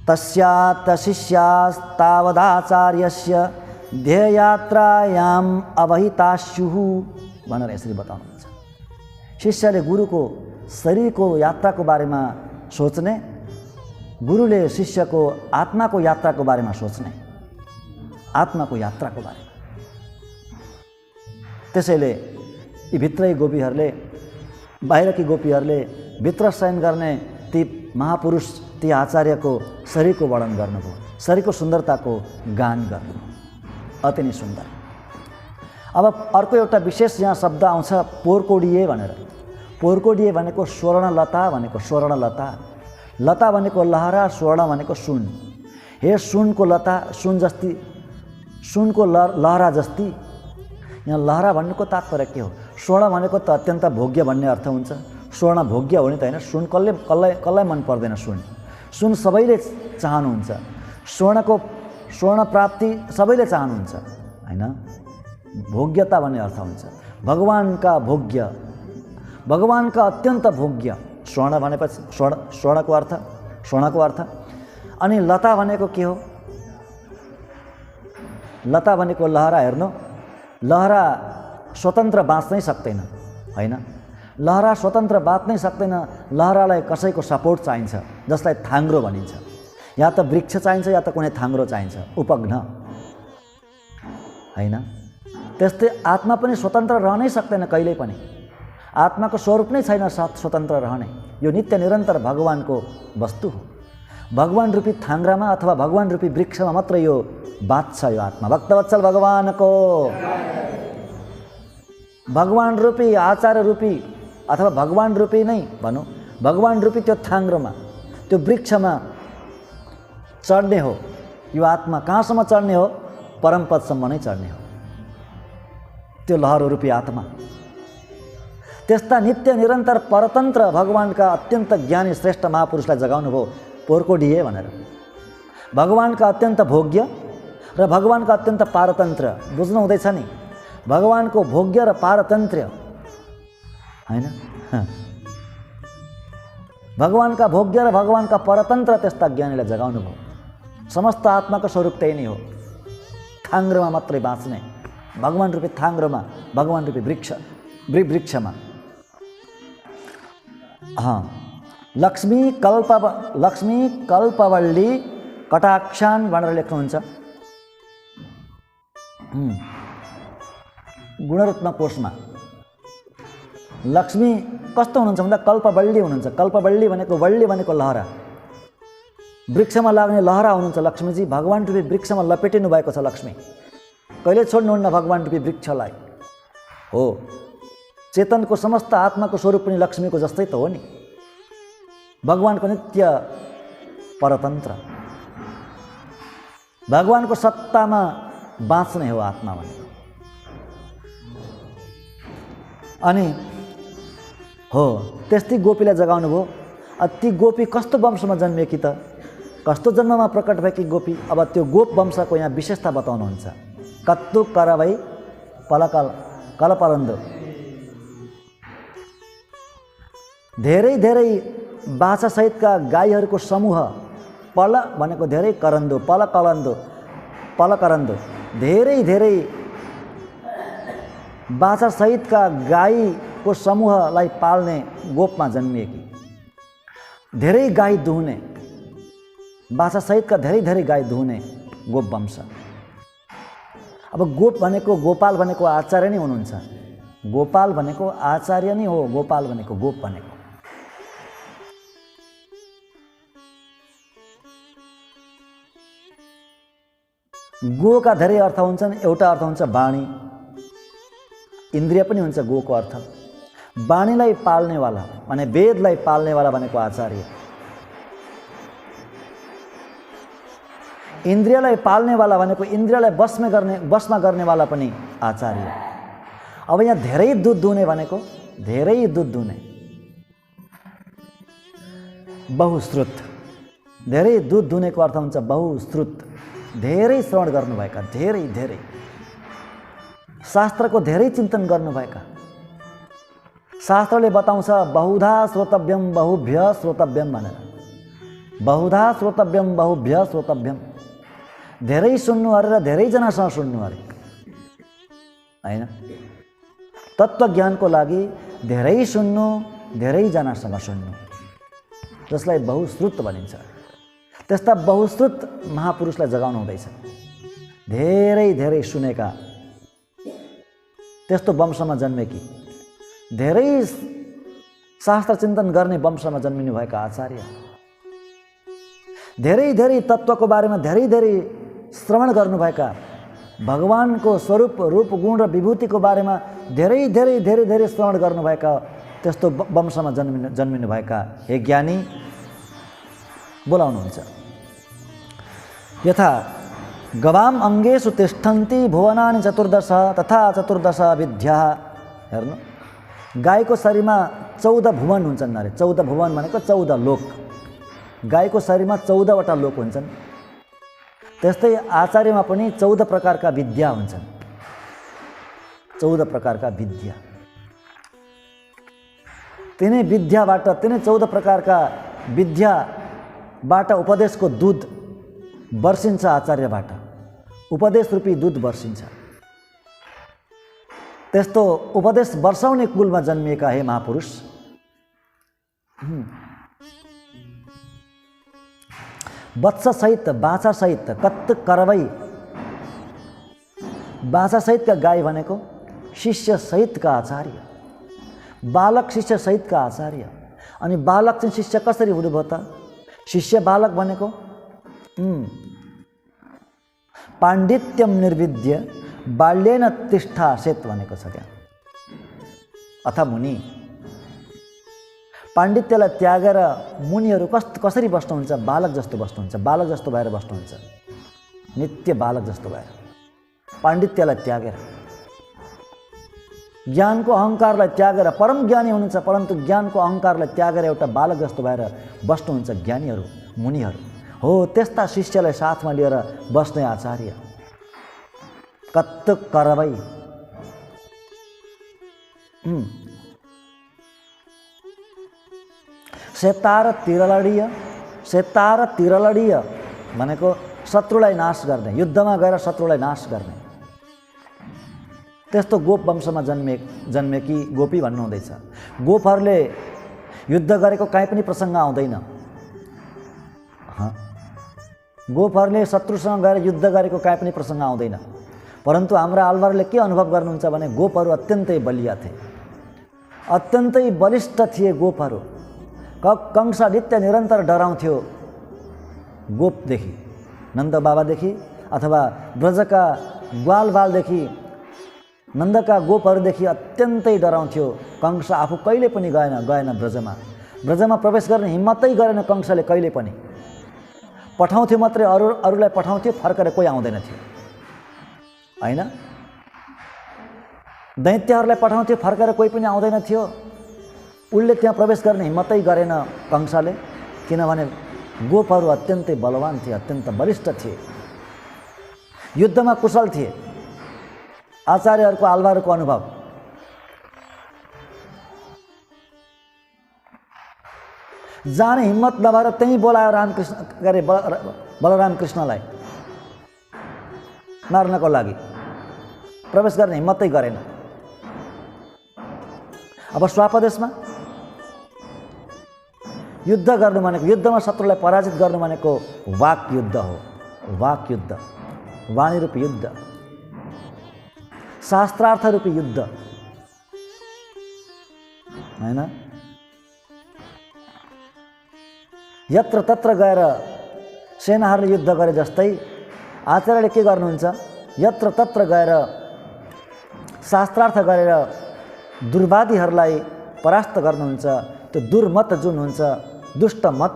तस्यात् शिष्यास्तावदाचार्यस्य ध्येययात्रायाम् अवहितास्युः भनेर यसरी बताउनुहुन्छ। शिष्यले गुरुको शरीरको यात्राको बारेमा सोच्ने, गुरुले शिष्यको आत्माको यात्राको बारेमा सोच्ने, आत्माको यात्राको बारेमा। त्यसैले यी भित्रै गोपीहरूले, बाहिरकी गोपीहरूले भित्र शयन गर्ने ती महापुरुष, ती आचार्यको शरीरको वर्णन गर्नुभयो, शरीरको सुन्दरताको गान गर्नुभयो। अति नै सुन्दर। अब अर्को एउटा विशेष यहाँ शब्द आउँछ पोर्कोडिए भनेर। पोर्कोडिए भनेको स्वर्णलता भनेको, स्वर्णलता। लता भनेको लहरा, स्वर्ण भनेको सुन। हे सुनको लता, सुन जस्ती, सुनको लहरा जस्ती। यहाँ लहरा भन्नुको तात्पर्य के हो? स्वर्ण भनेको त अत्यन्त भोग्य भन्ने अर्थ हुन्छ। स्वर्ण भोग्य हो नि त होइन। सुन कसलाई मन पर्दैन? सुन सबैले चाहनुहुन्छ। स्वर्ण प्राप्ति सबैले चाहनुहुन्छ हैन। भोग्यता भन्ने अर्थ हुन्छ। भगवानका भोग्य, भगवानका अत्यन्त भोग्य। स्वर्ण भनेपछि स्वर्णको अर्थ। अनि लता भनेको के हो? लता भनेको लहरा। हेर्नु, लहरा स्वतन्त्र बाँच्नै सक्दैन हैन। लहरा स्वतन्त्र बाँच्नै सक्दैन। लहरालाई कसैको सपोर्ट चाहिन्छ, जसलाई थाङ्ग्रो भनिन्छ। या त वृक्ष चाहिन्छ या त कुनै थाङ्ग्रो चाहिन्छ, उपग्न हैन। त्यस्तै आत्मा पनि स्वतन्त्र रहनै सक्दैन कहिल्यै पनि। आत्माको स्वरूप नै छैन स्वतन्त्र रहने। यो नित्य निरन्तर भगवानको वस्तु हो। भगवान रूपी थाङ्ग्रामा अथवा भगवान रूपी वृक्षमा मात्र यो बाँच्छ यो आत्मा। भक्तवत्सल भगवानको, भगवान रूपी आचार्य रूपी अथवा भगवान रूपी नै भनौँ, भगवान रूपी त्यो थाङ्ग्रोमा, त्यो वृक्षमा चढ्ने हो यो आत्मा। कहाँसम्म चढ्ने हो? परमपदसम्म नै चढ्ने हो त्यो लहरो रूपी आत्मा। त्यस्ता नित्य निरन्तर परतन्त्र भगवानका अत्यन्त ज्ञानी श्रेष्ठ महापुरुषलाई जगाउनु भयो पोर्कोडिए भनेर। भगवानका अत्यन्त भोग्य र भगवानका अत्यन्त पारतन्त्र। बुझ्नु हुँदैछ नि? भगवानको भोग्य र पारतन्त्र हैन। भगवानका भोग्य र भगवानका परतन्त्र त्यस्ता ज्ञानीलाई जगाउनु भयो। समस्त आत्माको स्वरूप त्यही नै हो। थाङ्ग्रोमा मात्रै बाँच्ने, भगवान रूपी थाङ्ग्रोमा, भगवान रूपी वृक्षमा। लक्ष्मी कल्पवल्ली कटाक्षान भनेर लेख्नुहुन्छ गुणरत्न कोशमा। लक्ष्मी कस्तो हुनुहुन्छ भन्दा कल्पवल्ली हुनुहुन्छ। कल्पवल्ली भनेको, वल्ली भनेको लहरा, वृक्षमा लाग्ने लहरा हुनुहुन्छ लक्ष्मीजी। भगवान रूपी वृक्षमा लपेटिनु भएको छ लक्ष्मी। कहिले छोड्नुहुन्न भगवान रूपी वृक्षलाई। हो, चेतनको समस्त आत्माको स्वरूप पनि लक्ष्मीको जस्तै त हो नि। भगवानको नित्य परतन्त्र, भगवानको सत्तामा बाँच्ने हो आत्मा भनेको। अनि हो, त्यस्तै गोपीलाई जगाउनु भयो। ती गोपी कस्तो वंशमा जन्मिएकी त? कस्तो जन्ममा प्रकट भएकी गोपी? अब त्यो गोप वंशको यहाँ विशेषता बताउनुहुन्छ। कत्तु करवै कलपलन्दो। धेरै धेरै बाछासहितका गाईहरूको समूह। पल भनेको धेरै, करन्दो, पलकरन्दो। धेरै धेरै बाछासहितका गाईको समूहलाई पाल्ने गोपमा जन्मिएकी। धेरै गाई दुहुने, बाछासहितका धेरै धेरै गाई दुहुने गोप वंश। अब गोप भनेको, गोपाल भनेको आचार्य नै हुनुहुन्छ। गोपाल भनेको आचार्य नै हो। गोपाल भनेको, गोप भनेको गोका धेरै अर्थ हुन्छन्। एउटा अर्थ हुन्छ वाणी, इन्द्रिय पनि हुन्छ गोको अर्थ। वाणीलाई पाल्नेवाला माने वेदलाई पाल्नेवाला भनेको आचार्य, इन्द्रियलाई पाल्नेवाला भनेको इन्द्रियलाई बसमा गर्नेवाला पनि आचार्य। अब यहाँ धेरै दुध दुहुने भनेको धेरै दुध दुहुने, बहुश्रुत, धेरै दुध दुहुनेको अर्थ हुन्छ बहुश्रुत, धेरै श्रवण गर्नुभएका, धेरै धेरै शास्त्रको धेरै चिन्तन गर्नुभएका। शास्त्रले बताउँछ बहुधा श्रोतव्यम बहुभ्य श्रोतव्यम भनेर, बहुधा श्रोतव्यम बहुभ्य श्रोतव्यम, धेरै सुन्नु अरे र धेरैजनासँग सुन्नु अरे हैन। तत्त्वज्ञानको लागि धेरै सुन्नु, धेरैजनासँग सुन्नु, जसलाई बहुश्रुत भनिन्छ। त्यस्ता बहुश्रुत महापुरुषलाई जगाउनु हुँदैछ। धेरै धेरै सुनेका, त्यस्तो वंशमा जन्मेकी, धेरै शास्त्र चिन्तन गर्ने वंशमा जन्मिनुभएका आचार्य, धेरै धेरै तत्त्वको बारेमा धेरै धेरै श्रवण गर्नुभएका, भगवानको स्वरूप रूप गुण र विभूतिको बारेमा धेरै धेरै धेरै धेरै श्रवण गर्नुभएका, त्यस्तो वंशमा जन्मिनुभएका हे ज्ञानी बोलाउनुहुन्छ। यथा गवाम अङ्गेषु तिष्ठन्ति भुवनानि चतुर्दश तथा चतुर्दश विद्याः। हेर्नु, गाईको शरीरमा 14 भुवन हुन्छन् अरे। 14 भुवन भनेको 14 लोक। गाईको शरीरमा 14 वटा लोक हुन्छन्। त्यस्तै आचार्यमा पनि 14 प्रकारका विद्या हुन्छन्। 14 प्रकारका विद्या, तिनै विद्याबाट, तिनै 14 प्रकारका विद्याबाट उपदेशको दुध वर्षिन्छ। आचार्यबाट उपदेश रूपी दुध वर्षिन्छ। त्यस्तो उपदेश वर्षाउने कुलमा जन्मिएका हे महापुरुष, वत्ससहित बाछासहित कत्त करवै, बाछासहितका गाई भनेको शिष्य सहितका आचार्य, बालक शिष्य सहितका आचार्य। अनि बालक चाहिँ शिष्य कसरी हुनुभयो त? शिष्य बालक भनेको पाण्डित्यम निर्विद्य बाल्येन तिष्ठासेत् भनेको छ त्यहाँ। अथ मुनि, पाण्डित्यलाई त्यागेर मुनिहरू कसरी बस्नुहुन्छ? बालक जस्तो बस्नुहुन्छ, बालक जस्तो भएर बस्नुहुन्छ, नित्य बालक जस्तो भएर, पाण्डित्यलाई त्यागेर, ज्ञानको अहङ्कारलाई त्यागेर परम ज्ञानी हुनुहुन्छ, परन्तु ज्ञानको अहङ्कारलाई त्यागेर एउटा बालक जस्तो भएर बस्नुहुन्छ ज्ञानीहरू, मुनिहरू। हो त्यस्ता शिष्यलाई साथमा लिएर बस्ने आचार्य। कत्त करवै, सेतार तिरलडीय, सेतार तिरलडीय भनेको शत्रुलाई नाश गर्ने, युद्धमा गएर शत्रुलाई नाश गर्ने। त्यस्तो गोप वंशमा जन्मेकी गोपी भन्नुहुँदैछ। गोपहरूले युद्ध गरेको काहीँ पनि प्रसङ्ग आउँदैन। गोपहरूले शत्रुसँग गएर युद्ध गरेको काहीँ पनि प्रसङ्ग आउँदैन। परन्तु हाम्रा आलवारले के अनुभव गर्नुहुन्छ भने गोपहरू अत्यन्तै बलिया थिए, अत्यन्तै बलिष्ठ थिए गोपहरू। कंस नित्य निरन्तर डराउँथ्यो गोपदेखि, नन्द बाबादेखि अथवा ब्रजका ग्वालबालदेखि, नन्दका गोपहरूदेखि अत्यन्तै डराउँथ्यो। कंस आफू कहिले पनि गएन ब्रजमा प्रवेश गर्ने हिम्मतै गरेन कंसले कहिले पनि। पठाउँथ्यो मात्रै, अरूलाई पठाउँथ्यो, फर्केर कोही आउँदैन थियो हैन। दैत्यहरूलाई पठाउँथ्यो, फर्केर कोही पनि आउँदैन थियो। उसले त्यहाँ प्रवेश गर्ने हिम्मतै गरेन कंसले, किनभने गोपहरू अत्यन्तै बलवान थिए, अत्यन्त बलिष्ठ थिए, युद्धमा कुशल थिए। आचार्यहरूको आलवारको अनुभव। जाने हिम्मत नभएर त्यहीँ बोलायो रामकृष्ण गरे बलराम कृष्णलाई मार्नको लागि, प्रवेश गर्ने हिम्मतै गरेन। अब स्वापदेशमा युद्ध गर्नु भनेको, युद्धमा शत्रुलाई पराजित गर्नु भनेको वाक युद्ध हो। वाक युद्ध, वाणी रूपी युद्ध, शास्त्रार्थ रूपी युद्ध हैन। यत्र तत्र गएर सेनाहरूले युद्ध गरे जस्तै आचार्यले के गर्नुहुन्छ, यत्र तत्र गएर शास्त्रार्थ गरेर दुर्वादीहरूलाई परास्त गर्नुहुन्छ। त्यो दुर्मत जुन हुन्छ, दुष्ट मत,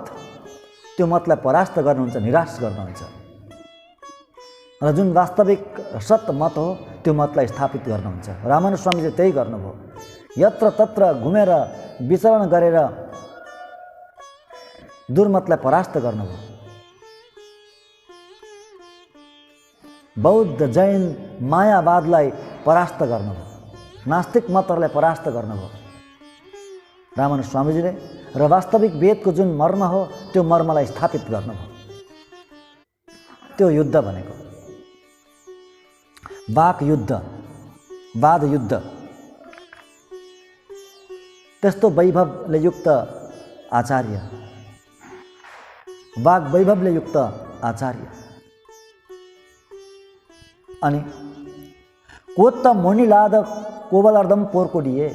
त्यो मतलाई परास्त गर्नुहुन्छ, निराश गर्नुहुन्छ। र जुन वास्तविक सत मत हो त्यो मतलाई स्थापित गर्नुहुन्छ। रामानुज स्वामीले त्यही गर्नुभयो। यत्र तत्र घुमेर विचरण गरेर दुर्मतलाई परास्त गर्नुभयो। बौद्ध जैन मायावादलाई परास्त गर्नुभयो, नास्तिक मतहरूलाई परास्त गर्नुभयो रामानुज स्वामीजीले। र वास्तविक वेदको जुन मर्म हो त्यो मर्मलाई स्थापित गर्नुभयो। त्यो युद्ध भनेको वाक युद्ध, वाद युद्ध। त्यस्तो वैभवले युक्त आचार्य, वाग वैभवले युक्त आचार्य। अनि कोत्त मोनिलाद कोवलार्दम पोर्कोडिए,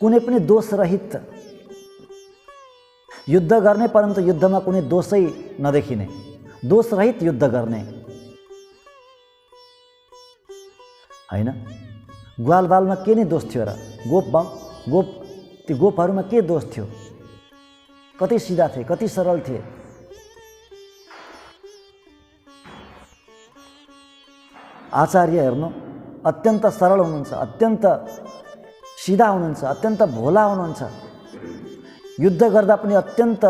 कुनै पनि दोषरहित युद्ध गर्ने, परन्तु युद्धमा कुनै दोषै नदेखिने, दोषरहित युद्ध गर्ने हैन। ग्वालबालमा के नै दोष थियो र? ती गोपहरूमा के दोष थियो? कति सिधा थिए, कति सरल थिए। आचार्य हेर्नु, अत्यन्त सरल हुनुहुन्छ, अत्यन्त सिधा हुनुहुन्छ, अत्यन्त भोला हुनुहुन्छ। युद्ध गर्दा पनि अत्यन्त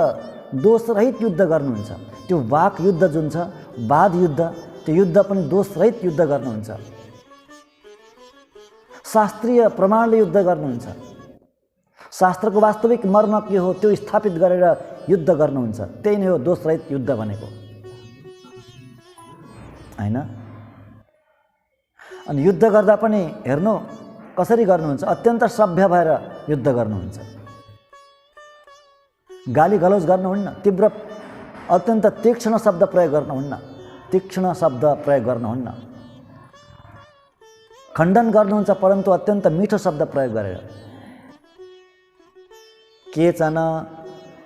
दोषरहित युद्ध गर्नुहुन्छ। त्यो वाक युद्ध जुन छ, वाद युद्ध, त्यो युद्ध पनि दोषरहित युद्ध गर्नुहुन्छ। शास्त्रीय प्रमाणले युद्ध गर्नुहुन्छ। शास्त्रको वास्तविक मर्म के हो त्यो स्थापित गरेर युद्ध गर्नुहुन्छ। त्यही नै हो दोषरहित युद्ध भनेको, हैन। अनि युद्ध गर्दा पनि हेर्नु कसरी गर्नुहुन्छ, अत्यन्त सभ्य भएर युद्ध गर्नुहुन्छ। गाली गलौज गर्नुहुन्न, तीव्र अत्यन्त तीक्ष्ण शब्द प्रयोग गर्नुहुन्न, तीक्ष्ण शब्द प्रयोग गर्नुहुन्न। खण्डन गर्नुहुन्छ, परन्तु अत्यन्त मिठो शब्द प्रयोग गरेर। केचन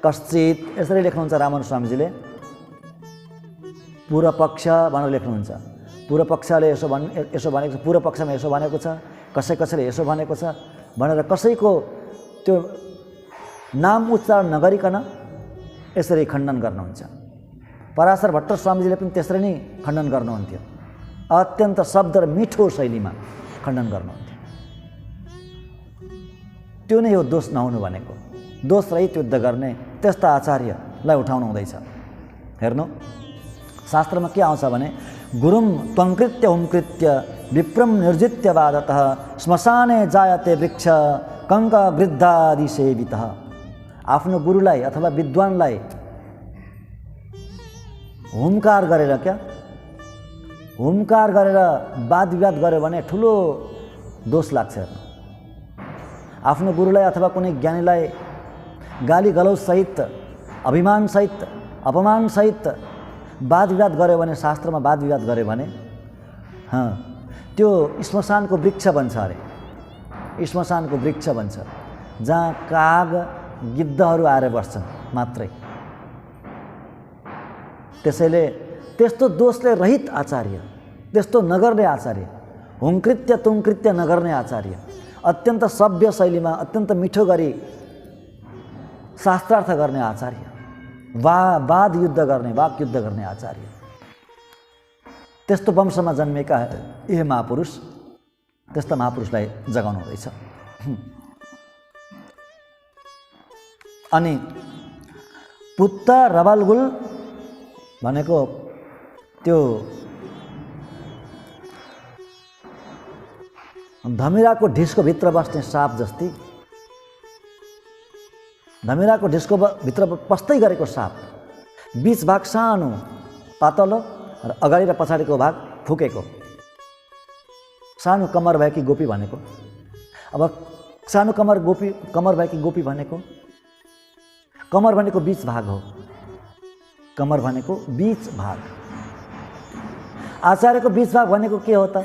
कश्चित यसरी लेख्नुहुन्छ रामानुज स्वामीजीले। पूर्व पक्ष भनेर लेख्नुहुन्छ। पूर्व पक्षले यसो भनेको छ, पूर्व पक्षमा यसो भनेको छ, कसैले यसो भनेको छ भनेर कसैको त्यो नाम उच्चारण नगरिकन यसरी खण्डन गर्नुहुन्छ। पराशर भट्ट स्वामीजीले पनि त्यसरी नै खण्डन गर्नुहुन्थ्यो। अत्यन्त शब्द र मिठो शैलीमा खण्डन गर्नुहुन्थ्यो। त्यो नै हो दोष नहुनु भनेको, दोषरहित युद्ध गर्ने। त्यस्ता आचार्यलाई उठाउनु हुँदैछ। हेर्नु शास्त्रमा के आउँछ भने, गुरुम त्वङ्कृत्य हुमकृत्य विप्रम निर्जित्य वादतः श्मशाने जायते वृक्ष कङ्क वृद्धादि सेवितः। आफ्नो गुरुलाई अथवा विद्वानलाई हुमकार गरेर, क्या हुमकार गरेर वाद विवाद गर्यो भने ठुलो दोष लाग्छ। आफ्नो गुरुलाई अथवा कुनै ज्ञानीलाई गाली गलौज सहित, अभिमान सहित, अपमान सहित वाद विवाद गर्यो भने, शास्त्रमा वाद विवाद गर्यो भने त्यो श्मशानको वृक्ष बन्छ अरे। श्मशानको वृक्ष बन्छ जहाँ काग गिद्धहरू आएर बस्छन् मात्रै। त्यसैले त्यस्तो दोषले रहित आचार्य, त्यस्तो नगर्ने आचार्य, हुमकृत्य तुमकृत्य नगर्ने आचार्य, अत्यन्त सभ्य शैलीमा अत्यन्त मिठो गरी शास्त्रार्थ गर्ने आचार्य, वाद युद्ध गर्ने, वाक युद्ध गर्ने आचार्य, त्यस्तो वंशमा जन्मेका यही महापुरुष, त्यस्ता महापुरुषलाई जगाउनु हुँदैछ। अनि पुत्त रबलगुल भनेको त्यो धमिराको ढिस्को भित्र बस्ने साप जस्तै, धमिराको ढिस्को भित्र पस्दै गरेको साप, बीच भाग सानो पातलो र अगाडि र पछाडिको भाग फुकेको। सानो कमर भएकी गोपी भनेको, अब सानो कमर भएकी गोपी भनेको, कमर भनेको बीच भाग हो, कमर भनेको बीच भाग। आचार्यको बीच भाग भनेको के हो त?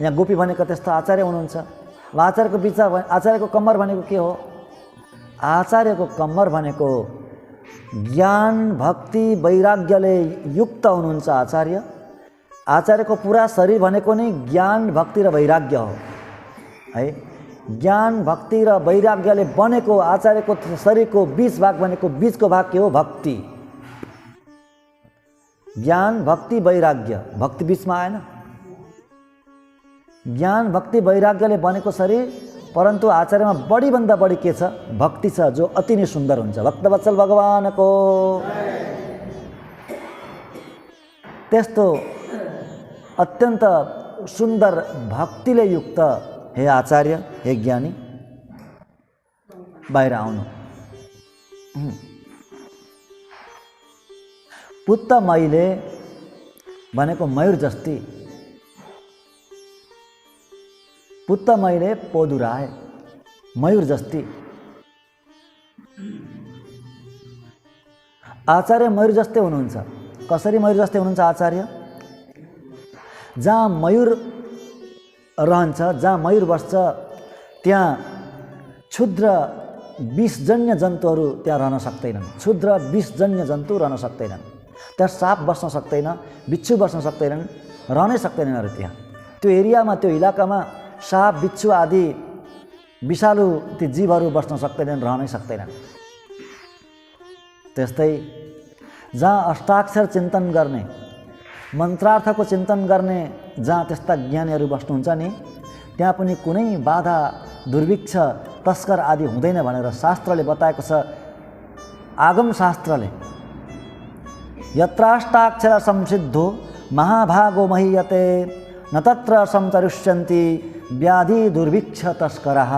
यहाँ गोपी भनेको त्यस्तो आचार्य हुनुहुन्छ। आचार्यको बीच भाग, आचार्यको कम्मर भनेको के हो? आचार्यको कम्मर भनेको ज्ञान भक्ति वैराग्यले युक्त हुनुहुन्छ आचार्य। आचार्यको पुरा शरीर भनेको नै ज्ञान भक्ति र वैराग्य हो है। ज्ञान भक्ति र वैराग्यले बनेको आचार्यको शरीरको बीच भाग भनेको बीचको भाग के हो? भक्ति। ज्ञान भक्ति वैराग्य, भक्ति बीचमा आएन। ज्ञान भक्ति वैराग्यले बनेको शरीर, परन्तु आचार्यमा बढीभन्दा बढी के छ? भक्ति छ, जो अति नै सुन्दर हुन्छ। भक्तवत्सल भगवानको त्यस्तो अत्यन्त सुन्दर भक्तिले युक्त हे आचार्य, हे ज्ञानी, बाहिर आउनु। पुत्त मैले भनेको मयूर जस्ती, पुत्त मैले पोदुराए, मयूर जस्ती। आचार्य मयूर जस्तै हुनुहुन्छ। कसरी मयूर जस्तै हुनुहुन्छ आचार्य? जहाँ मयूर रहन्छ, जहाँ मयूर बस्छ, त्यहाँ क्षुद्र विषजन्य जन्तुहरू त्यहाँ रहन सक्दैनन्। क्षुद्र विषजन्य जन्तु रहन सक्दैनन्। त्यहाँ साप बस्न सक्दैन, बिच्छू बस्न सक्दैनन्, रहनै सक्दैनन् अरू त्यहाँ। त्यो एरियामा, त्यो इलाकामा साप बिच्छू आदि विषालु ती जीवहरू बस्न सक्दैनन्, रहनै सक्दैनन्। त्यस्तै जहाँ अष्टाक्षर चिन्तन गर्ने, मन्त्रार्थको चिन्तन गर्ने, जहाँ त्यस्ता ज्ञानीहरू बस्नुहुन्छ नि, त्यहाँ पनि कुनै बाधा दुर्भिक्ष तस्कर आदि हुँदैन भनेर शास्त्रले बताएको छ। आगम शास्त्रले यत्राष्टाक्षर संसिद्धो महाभागो महीयते न तत्र संचरिष्यन्ति व्याधि दुर्भिक्ष तस्करः।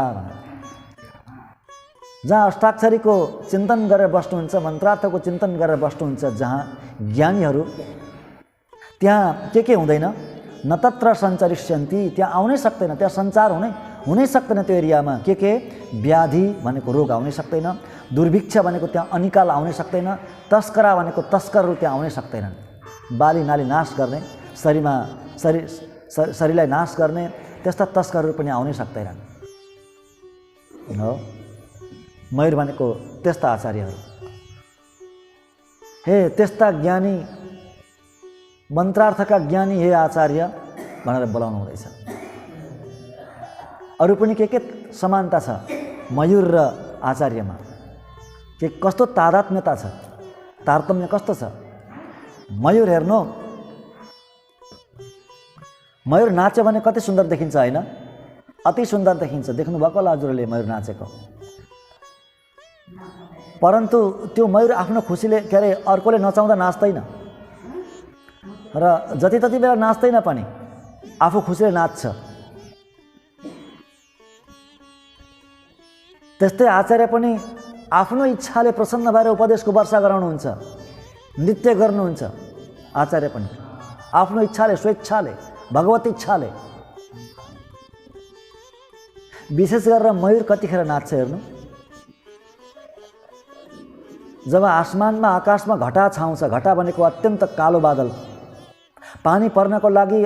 जहाँ अष्टाक्षरीको चिन्तन गरेर बस्नुहुन्छ, मन्त्रार्थको चिन्तन गरेर बस्नुहुन्छ जहाँ ज्ञानीहरू, त्यहाँ के हुँदैन? न तत्र सञ्चरिष्यन्ति, त्यहाँ आउनै सक्दैन, त्यहाँ सञ्चार हुनै सक्दैन। त्यो एरियामा के व्याधि भनेको रोग आउनै सक्दैन, दुर्भिक्ष भनेको त्यहाँ अनिकाल आउनै सक्दैन, तस्करा भनेको तस्करहरू त्यहाँ आउनै सक्दैनन्। बाली नाली नाश गर्ने, शरीरलाई नाश गर्ने त्यस्ता तस्करहरू पनि आउनै सक्दैनन् हो। मयूर भनेको त्यस्ता आचार्यहरू। हे त्यस्ता ज्ञानी, मन्त्रार्थका ज्ञानी हे आचार्य भनेर बोलाउनु हुँदैछ। अरू पनि के समानता छ मयूर र आचार्यमा? के कस्तो तादात्म्यता छ, तारतम्य कस्तो छ? मयूर हेर्नु, मयूर नाच्यो भने कति सुन्दर देखिन्छ हैन? अति सुन्दर देखिन्छ। देख्नुभएको होला हजुरले मयूर नाचेको। परन्तु त्यो मयूर आफ्नो खुसीले के अरे अर्कोले नचाउँदा नाच्दैन र जति तति बेला नाच्दैन पनि आफू खुसीले नाच्छ। त्यस्तै आचार्य पनि आफ्नो इच्छाले प्रसन्न भएर उपदेशको वर्षा गराउनुहुन्छ, नृत्य गर्नुहुन्छ। आचार्य पनि आफ्नो इच्छाले, स्वेच्छाले, भगवत इच्छाले। विशेष गरेर मयूर कतिखेर नाच्छ हेर्नु? जब आसमानमा, आकाशमा घटा छाउँछ। घटा भनेको अत्यन्त कालो बादल, पानी पर्नको लागि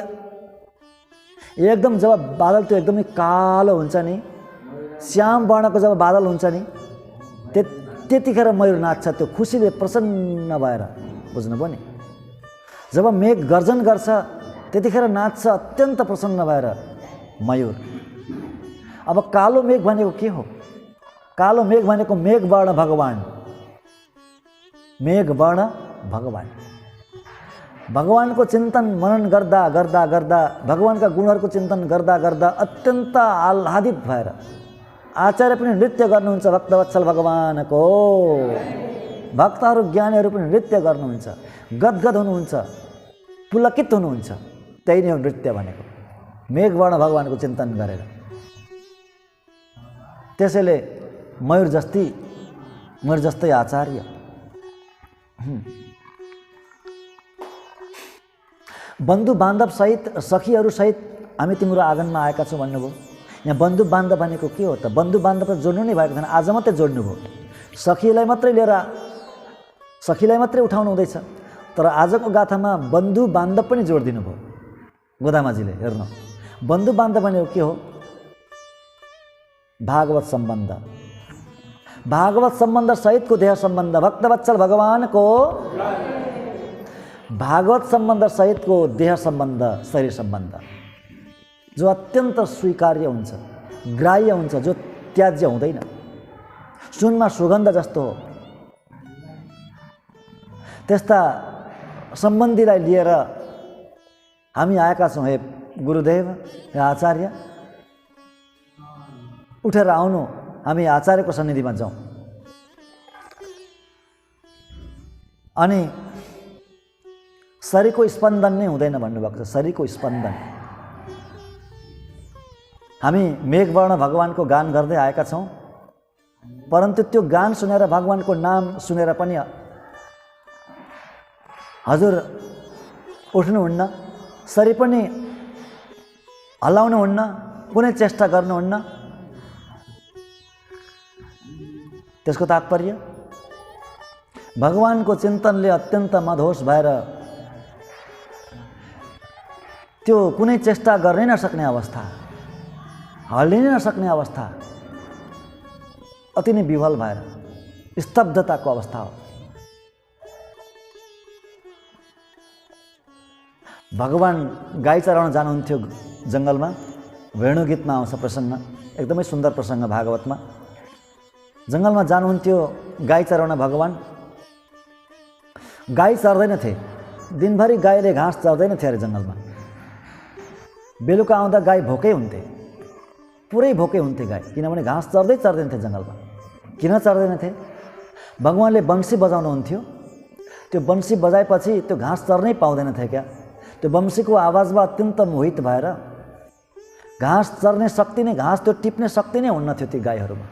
एकदम, जब बादल त्यो एकदमै कालो हुन्छ नि, श्याम वर्णको जब बादल हुन्छ नि, त्यतिखेर मयूर नाच्छ, त्यो खुसीले प्रसन्न भएर। बुझ्नुभयो नि? जब मेघ गर्जन गर्छ त्यतिखेर नाच्छ अत्यन्त प्रसन्न भएर मयूर। अब कालो मेघ भनेको के हो? कालो मेघ भनेको मेघवर्ण भगवान, मेघवर्ण भगवान। भगवानको चिन्तन मनन गर्दा गर्दा गर्दा, भगवानका गुणहरूको चिन्तन गर्दा गर्दा अत्यन्त आह्लादित भएर आचार्य पनि नृत्य गर्नुहुन्छ भक्तवत्सल भगवानको। भक्तहरू ज्ञानीहरू पनि नृत्य गर्नुहुन्छ, गदगद हुनुहुन्छ, पुलकित हुनुहुन्छ। त्यही नै हो नृत्य भनेको, मेघवर्ण भगवानको चिन्तन गरेर। त्यसैले मयूर जस्तै आचार्य। बन्धु बान्धव सहित, सखीहरू सहित हामी तिम्रो आँगनमा आएका छौँ भन्नुभयो। यहाँ बन्धु बान्धव भनेको के हो त? बन्धु बान्धव त जोड्नु नै भएको थिएन, आज मात्रै जोड्नुभयो। सखीलाई मात्रै लिएर, सखीलाई मात्रै उठाउनु हुँदैछ, तर आजको गाथामा बन्धु बान्धव पनि जोडिदिनु भयो गोदामाजीले। हेर्नु, बन्धु बान्धव भनेको के हो? भागवत सम्बन्ध। भागवत सम्बन्ध सहितको देह सम्बन्ध भक्तवत्सल भगवानको भागवत सम्बन्ध सहितको देह सम्बन्ध शरीर सम्बन्ध जो अत्यन्त स्वीकार्य हुन्छ, ग्राह्य हुन्छ, जो त्याज्य हुँदैन, सुनमा सुगन्ध जस्तो हो। त्यस्ता सम्बन्धीलाई लिएर हामी आएका छौँ। हे गुरुदेव, हे आचार्य, उठेर आउनु, हामी आचार्यको सन्निधिमा जाउँ। अनि शरीरको स्पन्दन नै हुँदैन भन्नुभएको छ। शरीरको स्पन्दन। हामी मेघवर्ण भगवानको गान गर्दै आएका छौँ, परन्तु त्यो गान सुनेर, भगवानको नाम सुनेर पनि हजुर उठ्नुहुन्न, शरीर पनि हल्लाउनुहुन्न, कुनै चेष्टा गर्नुहुन्न। त्यसको तात्पर्य भगवानको चिन्तनले अत्यन्त मदहोस भएर त्यो कुनै चेष्टा गर्नै नसक्ने अवस्था, हल्लिनै नसक्ने अवस्था, अति नै विह्वल भएर स्तब्धताको अवस्था हो। भगवान गाई चराउन जानुहुन्थ्यो जङ्गलमा। वेणु गीतमा आउँछ प्रसङ्ग, एकदमै सुन्दर प्रसङ्ग भागवतमा। जङ्गलमा जानुहुन्थ्यो गाई चराउन भगवान। गाई चर्दैनथे, दिनभरि गाईले घाँस चर्दैनथे अरे जङ्गलमा। बेलुका आउँदा गाई भोकै हुन्थे, पुरै भोकै हुन्थे गाई, किनभने घाँस चर्दैनथे जङ्गलमा। किन चर्दैनथे? भगवानले बन्सी बजाउनुहुन्थ्यो। त्यो बन्सी बजाएपछि त्यो घाँस चर्नै पाउँदैनथे क्या। त्यो बन्सीको आवाजमा अत्यन्त मोहित भएर घाँस चर्ने शक्ति नै, घाँस त्यो टिप्ने शक्ति नै हुन्न थियो ती गाईहरूमा।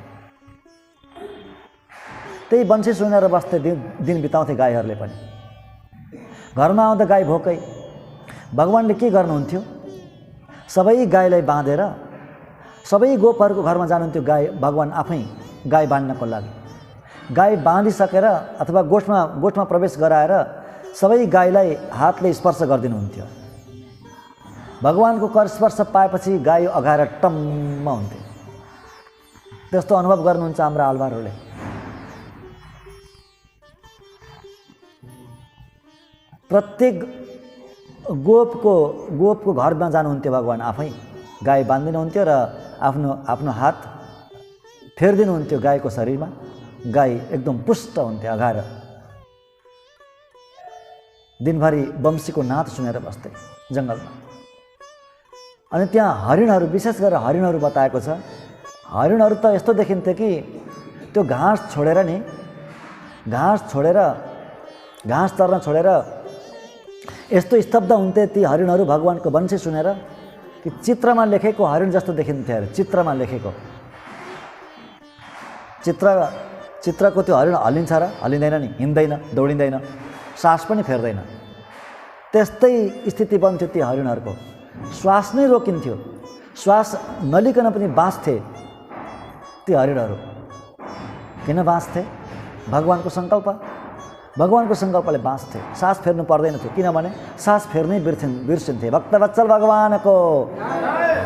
त्यही बन्सी सुनेर बस्थे, दिन बिताउँथे गाईहरूले पनि। घरमा आउँदा गाई भोकै। भगवानले के गर्नुहुन्थ्यो? सबै गाईलाई बाँधेर, सबै गोपहरूको घरमा जानुहुन्थ्यो गाई, भगवान आफै गाई बाँध्नको लागि। गाई बाँधिसकेर अथवा गोठमा प्रवेश गराएर सबै गाईलाई हातले स्पर्श गरिदिनुहुन्थ्यो। भगवानको कर स्पर्श पाएपछि गाई अघाएर टम्म हुन्थे। त्यस्तो अनुभव गर्नुहुन्छ हाम्रा आलवारहरूले। प्रत्येक गोपको घरमा जानुहुन्थ्यो भगवान आफै, गाई बाँधिदिनुहुन्थ्यो र आफ्नो हात फेरिदिनुहुन्थ्यो गाईको शरीरमा। गाई एकदम पुष्ट हुन्थ्यो अघाएर। दिनभरि वंशीको नाद सुनेर बस्थे जङ्गलमा। अनि त्यहाँ हरिणहरू, विशेष गरेर हरिणहरू बताएको छ। हरिणहरू त यस्तो देखिन्थे कि त्यो घाँस चर्न छोडेर यस्तो स्तब्ध हुन्थे ती हरिणहरू भगवानको वंशी सुनेर कि चित्रमा लेखेको हरिण जस्तो देखिन्थे अरे। चित्रमा लेखेको चित्रको त्यो हरिण हल्लिन्छ र हल्लिँदैन नि, हिँड्दैन, दौडिँदैन, सास पनि फेर्दैन। त्यस्तै स्थिति बन्थ्यो ती हरिणहरूको। श्वास नै रोकिन्थ्यो, श्वास नलिकन पनि बाँच्थे ती हरिणहरू। किन बाँच्थे? भगवानको सङ्कल्पले बाँच्थे। सास फेर्नु पर्दैन थियो, किनभने सास फेर्नै बिर्सिन्थे। भक्तवत्सल भगवानको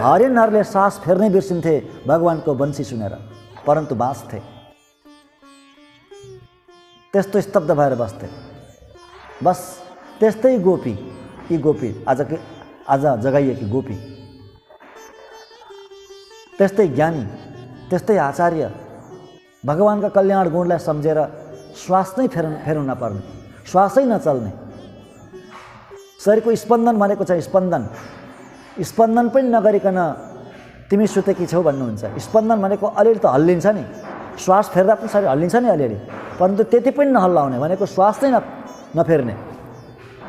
हरिणहरूले सास फेर्नै बिर्सिन्थे भगवानको वंशी सुनेर, परन्तु बाँच्थे। त्यस्तो स्तब्ध भएर बस्थे। बस त्यस्तै गोपी, यी गोपी आज जगाइएकी गोपी, त्यस्तै ज्ञानी, त्यस्तै आचार्य, भगवानका कल्याण गुणलाई सम्झेर श्वास नै फेर्नु नपर्ने, श्वासै नचल्ने। शरीरको स्पन्दन भनेको छ स्पन्दन पनि नगरिकन तिमी सुतेकी छौ भन्नुहुन्छ। स्पन्दन भनेको अलिअलि त हल्लिन्छ नि, श्वास फेर्दा पनि शरीर हल्लिन्छ नि अलिअलि, परन्तु त्यति पनि नहल्लाउने भनेको श्वास नै नफेर्ने।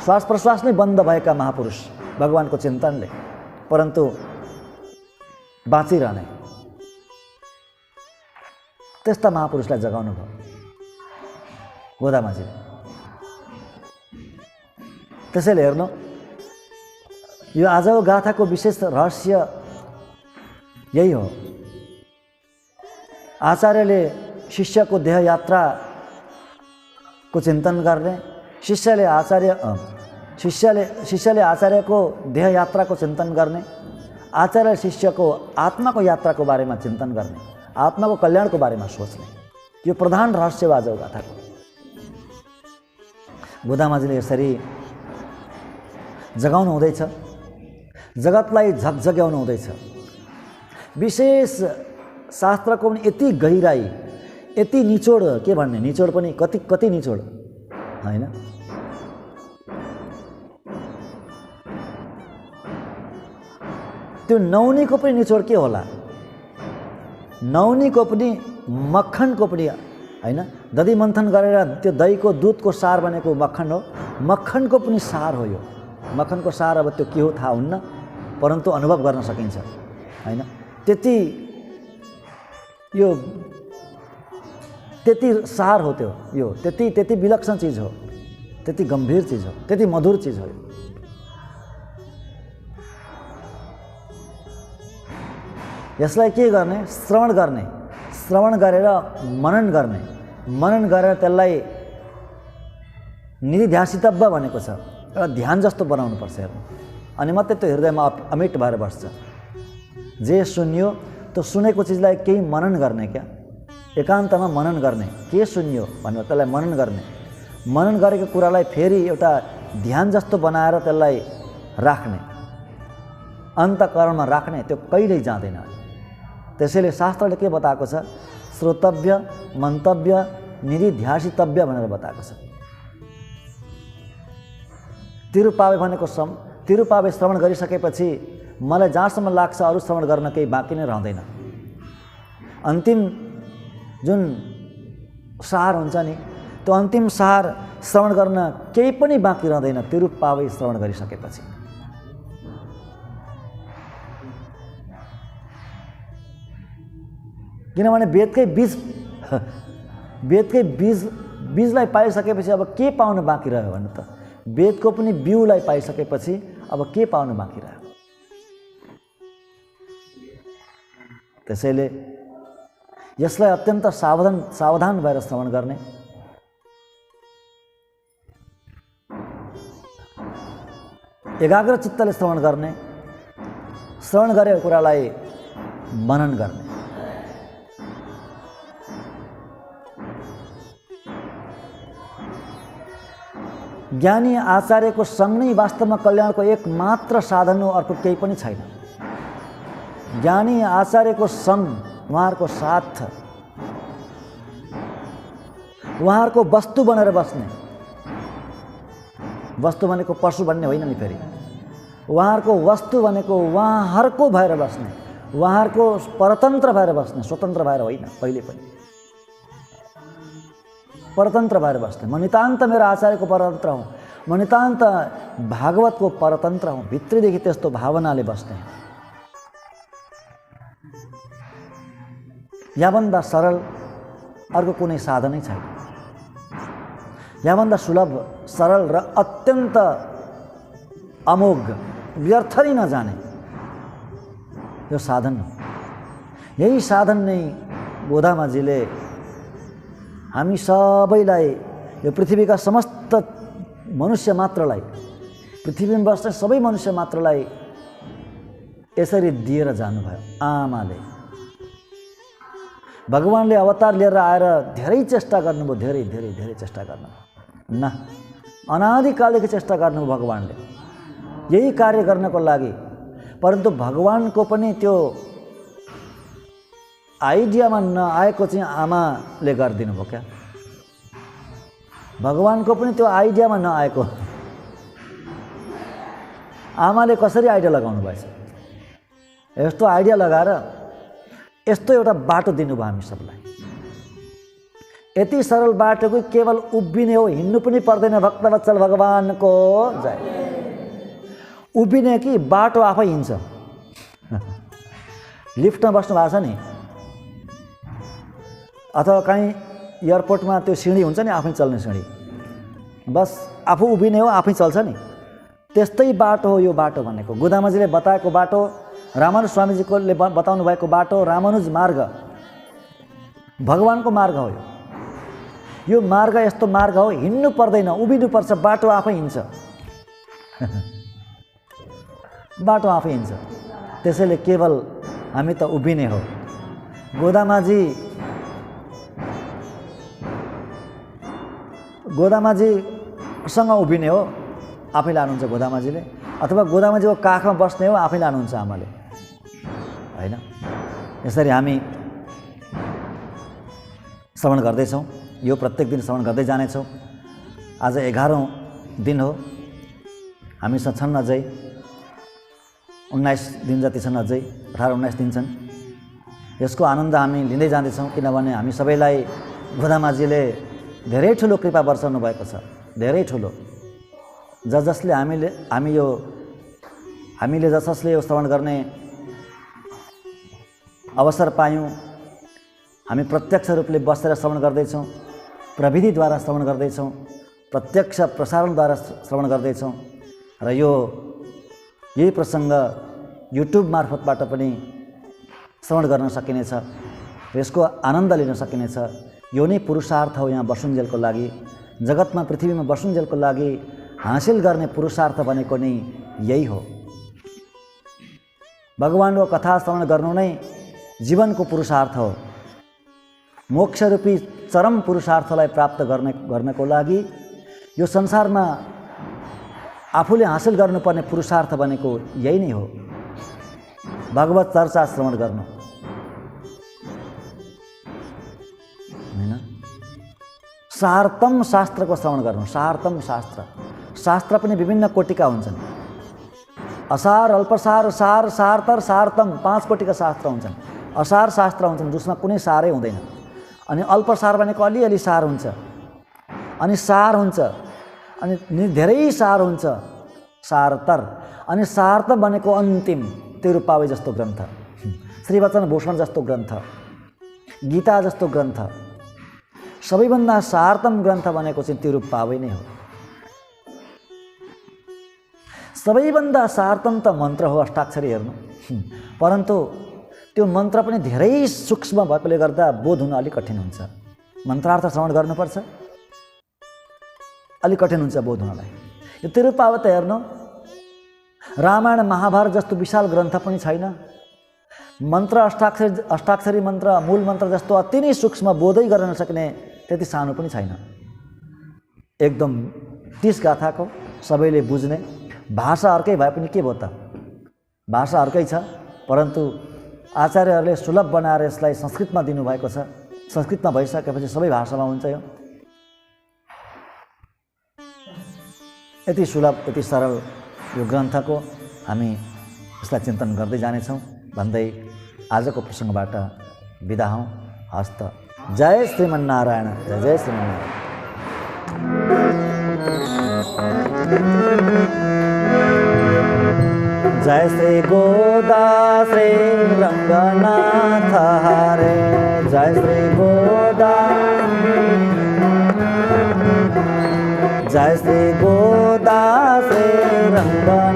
श्वास प्रश्वास नै बन्द भएका महापुरुष भगवानको चिन्तनले, परन्तु बाँचिरहने। त्यस्ता महापुरुषलाई जगाउनु भयो गोदामाजीले। त्यसैले हेर्नु, यो आजको गाथाको विशेष रहस्य यही हो। आचार्यले शिष्यको देह यात्राको चिन्तन गर्ने, शिष्यले आचार्यको देह यात्राको चिन्तन गर्ने, आचार्य शिष्यको आत्माको यात्राको बारेमा चिन्तन गर्ने, आत्माको कल्याणको बारेमा सोच्ने। यो प्रधान रहस्य हो आजको गाथाको। गोदामाजीले यसरी जगाउनु हुँदैछ, जगतलाई झकझक्याउनु हुँदैछ। विशेष शास्त्रको पनि यति गहिराई, यति निचोड, के भन्ने, निचोड पनि कति कति निचोड हैन। त्यो नौनीको पनि निचोड के होला, नौनीको पनि मक्खनको पनि हैन, दधी मन्थन गरेर त्यो दहीको दुधको सार बनेको मक्खन हो, मक्खनको पनि सार हो यो। मक्खनको सार अब त्यो के हो थाहा हुन्न, परन्तु अनुभव गर्न सकिन्छ हैन। त्यति यो त्यति सार हो त्यो, यो त्यति विलक्षण चिज हो, त्यति गम्भीर चिज हो, त्यति मधुर चिज हो। यसलाई के गर्ने, श्रवण गर्ने, श्रवण गरेर मनन गर्ने, मनन गरेर त्यसलाई निधिध्यासितव्य भनेको छ, एउटा ध्यान जस्तो बनाउनु पर्छ हेर्नु, अनि मात्रै त्यो हृदयमा अमिट भएर बस्छ। जे सुन्यो त्यो सुनेको चिजलाई केही मनन गर्ने, क्या एकान्तमा मनन गर्ने, के सुन्यो भनेर त्यसलाई मनन गर्ने, मनन गरेको कुरालाई फेरि एउटा ध्यान जस्तो बनाएर त्यसलाई राख्ने, अन्तःकरणमा राख्ने, त्यो कहिल्यै जाँदैन। त्यसैले शास्त्रले के बताएको छ, श्रोतव्य, मन्तव्य, निधिध्यासितव्य भनेर बताएको छ। तिरुपावे भनेको तिरुपावे श्रवण गरिसकेपछि मलाई जहाँसम्म लाग्छ अरू श्रवण गर्न केही बाँकी नै रहँदैन। अन्तिम जुन सार हुन्छ नि, त्यो अन्तिम सार श्रवण गर्न केही पनि बाँकी रहँदैन तिरुपावे श्रवण गरिसकेपछि। किनभने वेदकै बीजलाई पाइसकेपछि अब के पाउन बाँकी रह्यो भन्नु त, वेदको पनि बिउलाई पाइसकेपछि अब के पाउन बाँकी रह्यो। त्यसैले यसलाई अत्यन्त सावधान भएर श्रवण गर्ने, एकाग्र चित्तले श्रवण गर्ने, श्रवण गरेको कुरालाई मनन गर्ने। ज्ञानी आचार्यको सँग नै वास्तवमा कल्याणको एक मात्र साधन हो, अर्को केही पनि छैन। ज्ञानी आचार्यको सँग, उहाँहरूको साथ, उहाँहरूको वस्तु बनेर बस्ने, वस्तु भनेको पशु भन्ने होइन नि, फेरि उहाँहरूको वस्तु भनेको उहाँहरूको भएर बस्ने, उहाँहरूको परतन्त्र भएर बस्ने, स्वतन्त्र भएर होइन, कहिले पनि परतन्त्र भएर बस्ने। म नितान्त मेरो आचार्यको परतन्त्र हुँ, म नितान्त भागवतको परतन्त्र हुँ, भित्रैदेखि त्यस्तो भावनाले बस्ने। याभन्दा सरल अर्को कुनै साधनै छैन, याभन्दा सुलभ, सरल र अत्यन्त अमोघ, व्यर्थ नै नजाने यो साधन हो। यही साधन नै गोदामाजीले हामी सबैलाई, यो पृथ्वीका समस्त मनुष्य मात्रलाई, पृथ्वीमा बस्ने सबै मनुष्य मात्रलाई यसरी दिएर जानुभयो। आमाले, भगवानले अवतार लिएर आएर धेरै चेष्टा गर्नुभयो, धेरै धेरै धेरै चेष्टा गर्नुभयो, न अनादिकालदेखि चेष्टा गर्नुभयो भगवानले यही कार्य गर्नको लागि। परन्तु भगवानको पनि त्यो आइडियामा नआएको चाहिँ आमाले गरिदिनु भयो क्या। भगवानको पनि त्यो आइडियामा नआएको आमाले कसरी आइडिया लगाउनु भएछ, यस्तो आइडिया लगाएर यस्तो एउटा बाटो दिनुभयो हामी सबलाई। यति सरल बाटो कि केवल उभिने हो, हिँड्नु पनि पर्दैन। भक्तवत्सल भगवानको जय। उभिने कि बाटो आफै हिँड्छ। लिफ्टमा बस्नु भएको छ नि, अथवा कहीँ एयरपोर्टमा त्यो सिँढी हुन्छ नि, आफै चल्ने सिँढी, बस आफू उभिने हो, आफै चल्छ नि, त्यस्तै बाटो हो यो बाटो भनेको। गोदामाजीले बताएको बाटो, रामानुज स्वामीजीले बताउनु भएको बाटो, रामानुज मार्ग, भगवानको मार्ग हो यो मार्ग यस्तो मार्ग हो, हिँड्नु पर्दैन, उभिनुपर्छ, बाटो आफै हिँड्छ। बाटो आफै हिँड्छ। त्यसैले केवल हामी त उभिने हो। गोदामाजी गोदामाजीसँग उभिने हो आफै लानुहुन्छ गोदामाजीले, अथवा गोदामाजीको काखमा बस्ने हो आफै लानुहुन्छ आमाले, होइन? यसरी हामी श्रवण गर्दैछौँ, यो प्रत्येक दिन श्रवण गर्दै जानेछौँ। आज 11औं दिन हो, हामीसँग छन् अझै 19 दिन जति छन्, अझै 18-19 दिन छन्। यसको आनन्द हामी लिँदै जाँदैछौँ, किनभने हामी सबैलाई गोदामाजीले धेरै ठुलो कृपा वर्षाउनु भएको छ, धेरै ठुलो। जसले हामीले जसले यो श्रवण गर्ने अवसर पायौँ, हामी प्रत्यक्ष रूपले बसेर श्रवण गर्दैछौँ, प्रविधिद्वारा श्रवण गर्दैछौँ, प्रत्यक्ष प्रसारणद्वारा श्रवण गर्दैछौँ, र यही प्रसङ्ग युट्युब मार्फतबाट पनि श्रवण गर्न सकिनेछ, र यसको आनन्द लिन सकिनेछ। यो नै पुरुषार्थ हो यहाँ बसुन्जेलको लागि, जगतमा पृथ्वीमा बसुन्जेलको लागि हासिल गर्ने पुरुषार्थ भनेको नै यही हो। भगवानको कथा श्रवण गर्नु नै जीवनको पुरुषार्थ हो। मोक्षरूपी चरम पुरुषार्थलाई प्राप्त गर्नको लागि यो संसारमा आफूले हासिल गर्नुपर्ने पुरुषार्थ भनेको यही नै हो, भगवत चर्चा श्रवण गर्नु, हैन? सारतम शास्त्रको श्रवण गर्नु। सारतम शास्त्र पनि विभिन्न कोटिका हुन्छन्। असार, अल्पसार, सार, सारतर, सारतम 5 कोटिका शास्त्र हुन्छन्। असार शास्त्र हुन्छन् जसमा कुनै सारै हुँदैन, अनि अल्पसार भनेको अलिअलि सार हुन्छ, अनि सार हुन्छ, अनि धेरै सार हुन्छ, सारतर, अनि सारत भनेको अन्तिम तिरुपावई जस्तो ग्रन्थ, श्रीवचन भूषण जस्तो ग्रन्थ, गीता जस्तो ग्रन्थ, सबैभन्दा सारतम ग्रन्थ भनेको चाहिँ तिरुपावई नै हो। सबैभन्दा सारतम त मन्त्र हो, अष्टाक्षरी हेर्नु, परन्तु त्यो मन्त्र पनि धेरै सूक्ष्म भएकोले गर्दा बोध हुन अलिक कठिन हुन्छ। मन्त्रार्थ श्रवण गर्नुपर्छ, अलिक कठिन हुन्छ बोध हुनलाई। यो तिरुपावई त हेर्नु, रामायण महाभारत जस्तो विशाल ग्रन्थ पनि छैन। मन्त्र अष्टाक्षरी मन्त्र, मूल मन्त्र जस्तो अति नै सूक्ष्म बोधै गर्न नसक्ने त्यति सानो पनि छैन। एकदम 30 गाथाको सबैले बुझ्ने, भाषा अर्कै भए पनि के भयो त, भाषा अर्कै छ, परन्तु आचार्यहरूले सुलभ बनाएर यसलाई संस्कृतमा दिनुभएको छ। संस्कृतमा भइसकेपछि सबै भाषामा हुन्छ। यति सुलभ, यति सरल यो ग्रन्थको हामी यसलाई चिन्तन गर्दै जानेछौँ भन्दै आजको प्रसङ्गबाट बिदा हौँ। हस्त। जय श्रीमन्नारायण, जय जय श्रीमन्नारायण। जय श्री गोदा श्री रंगनाथ हरे, जय श्री गोदा, जय श्री गोदा श्री रंगनाथ।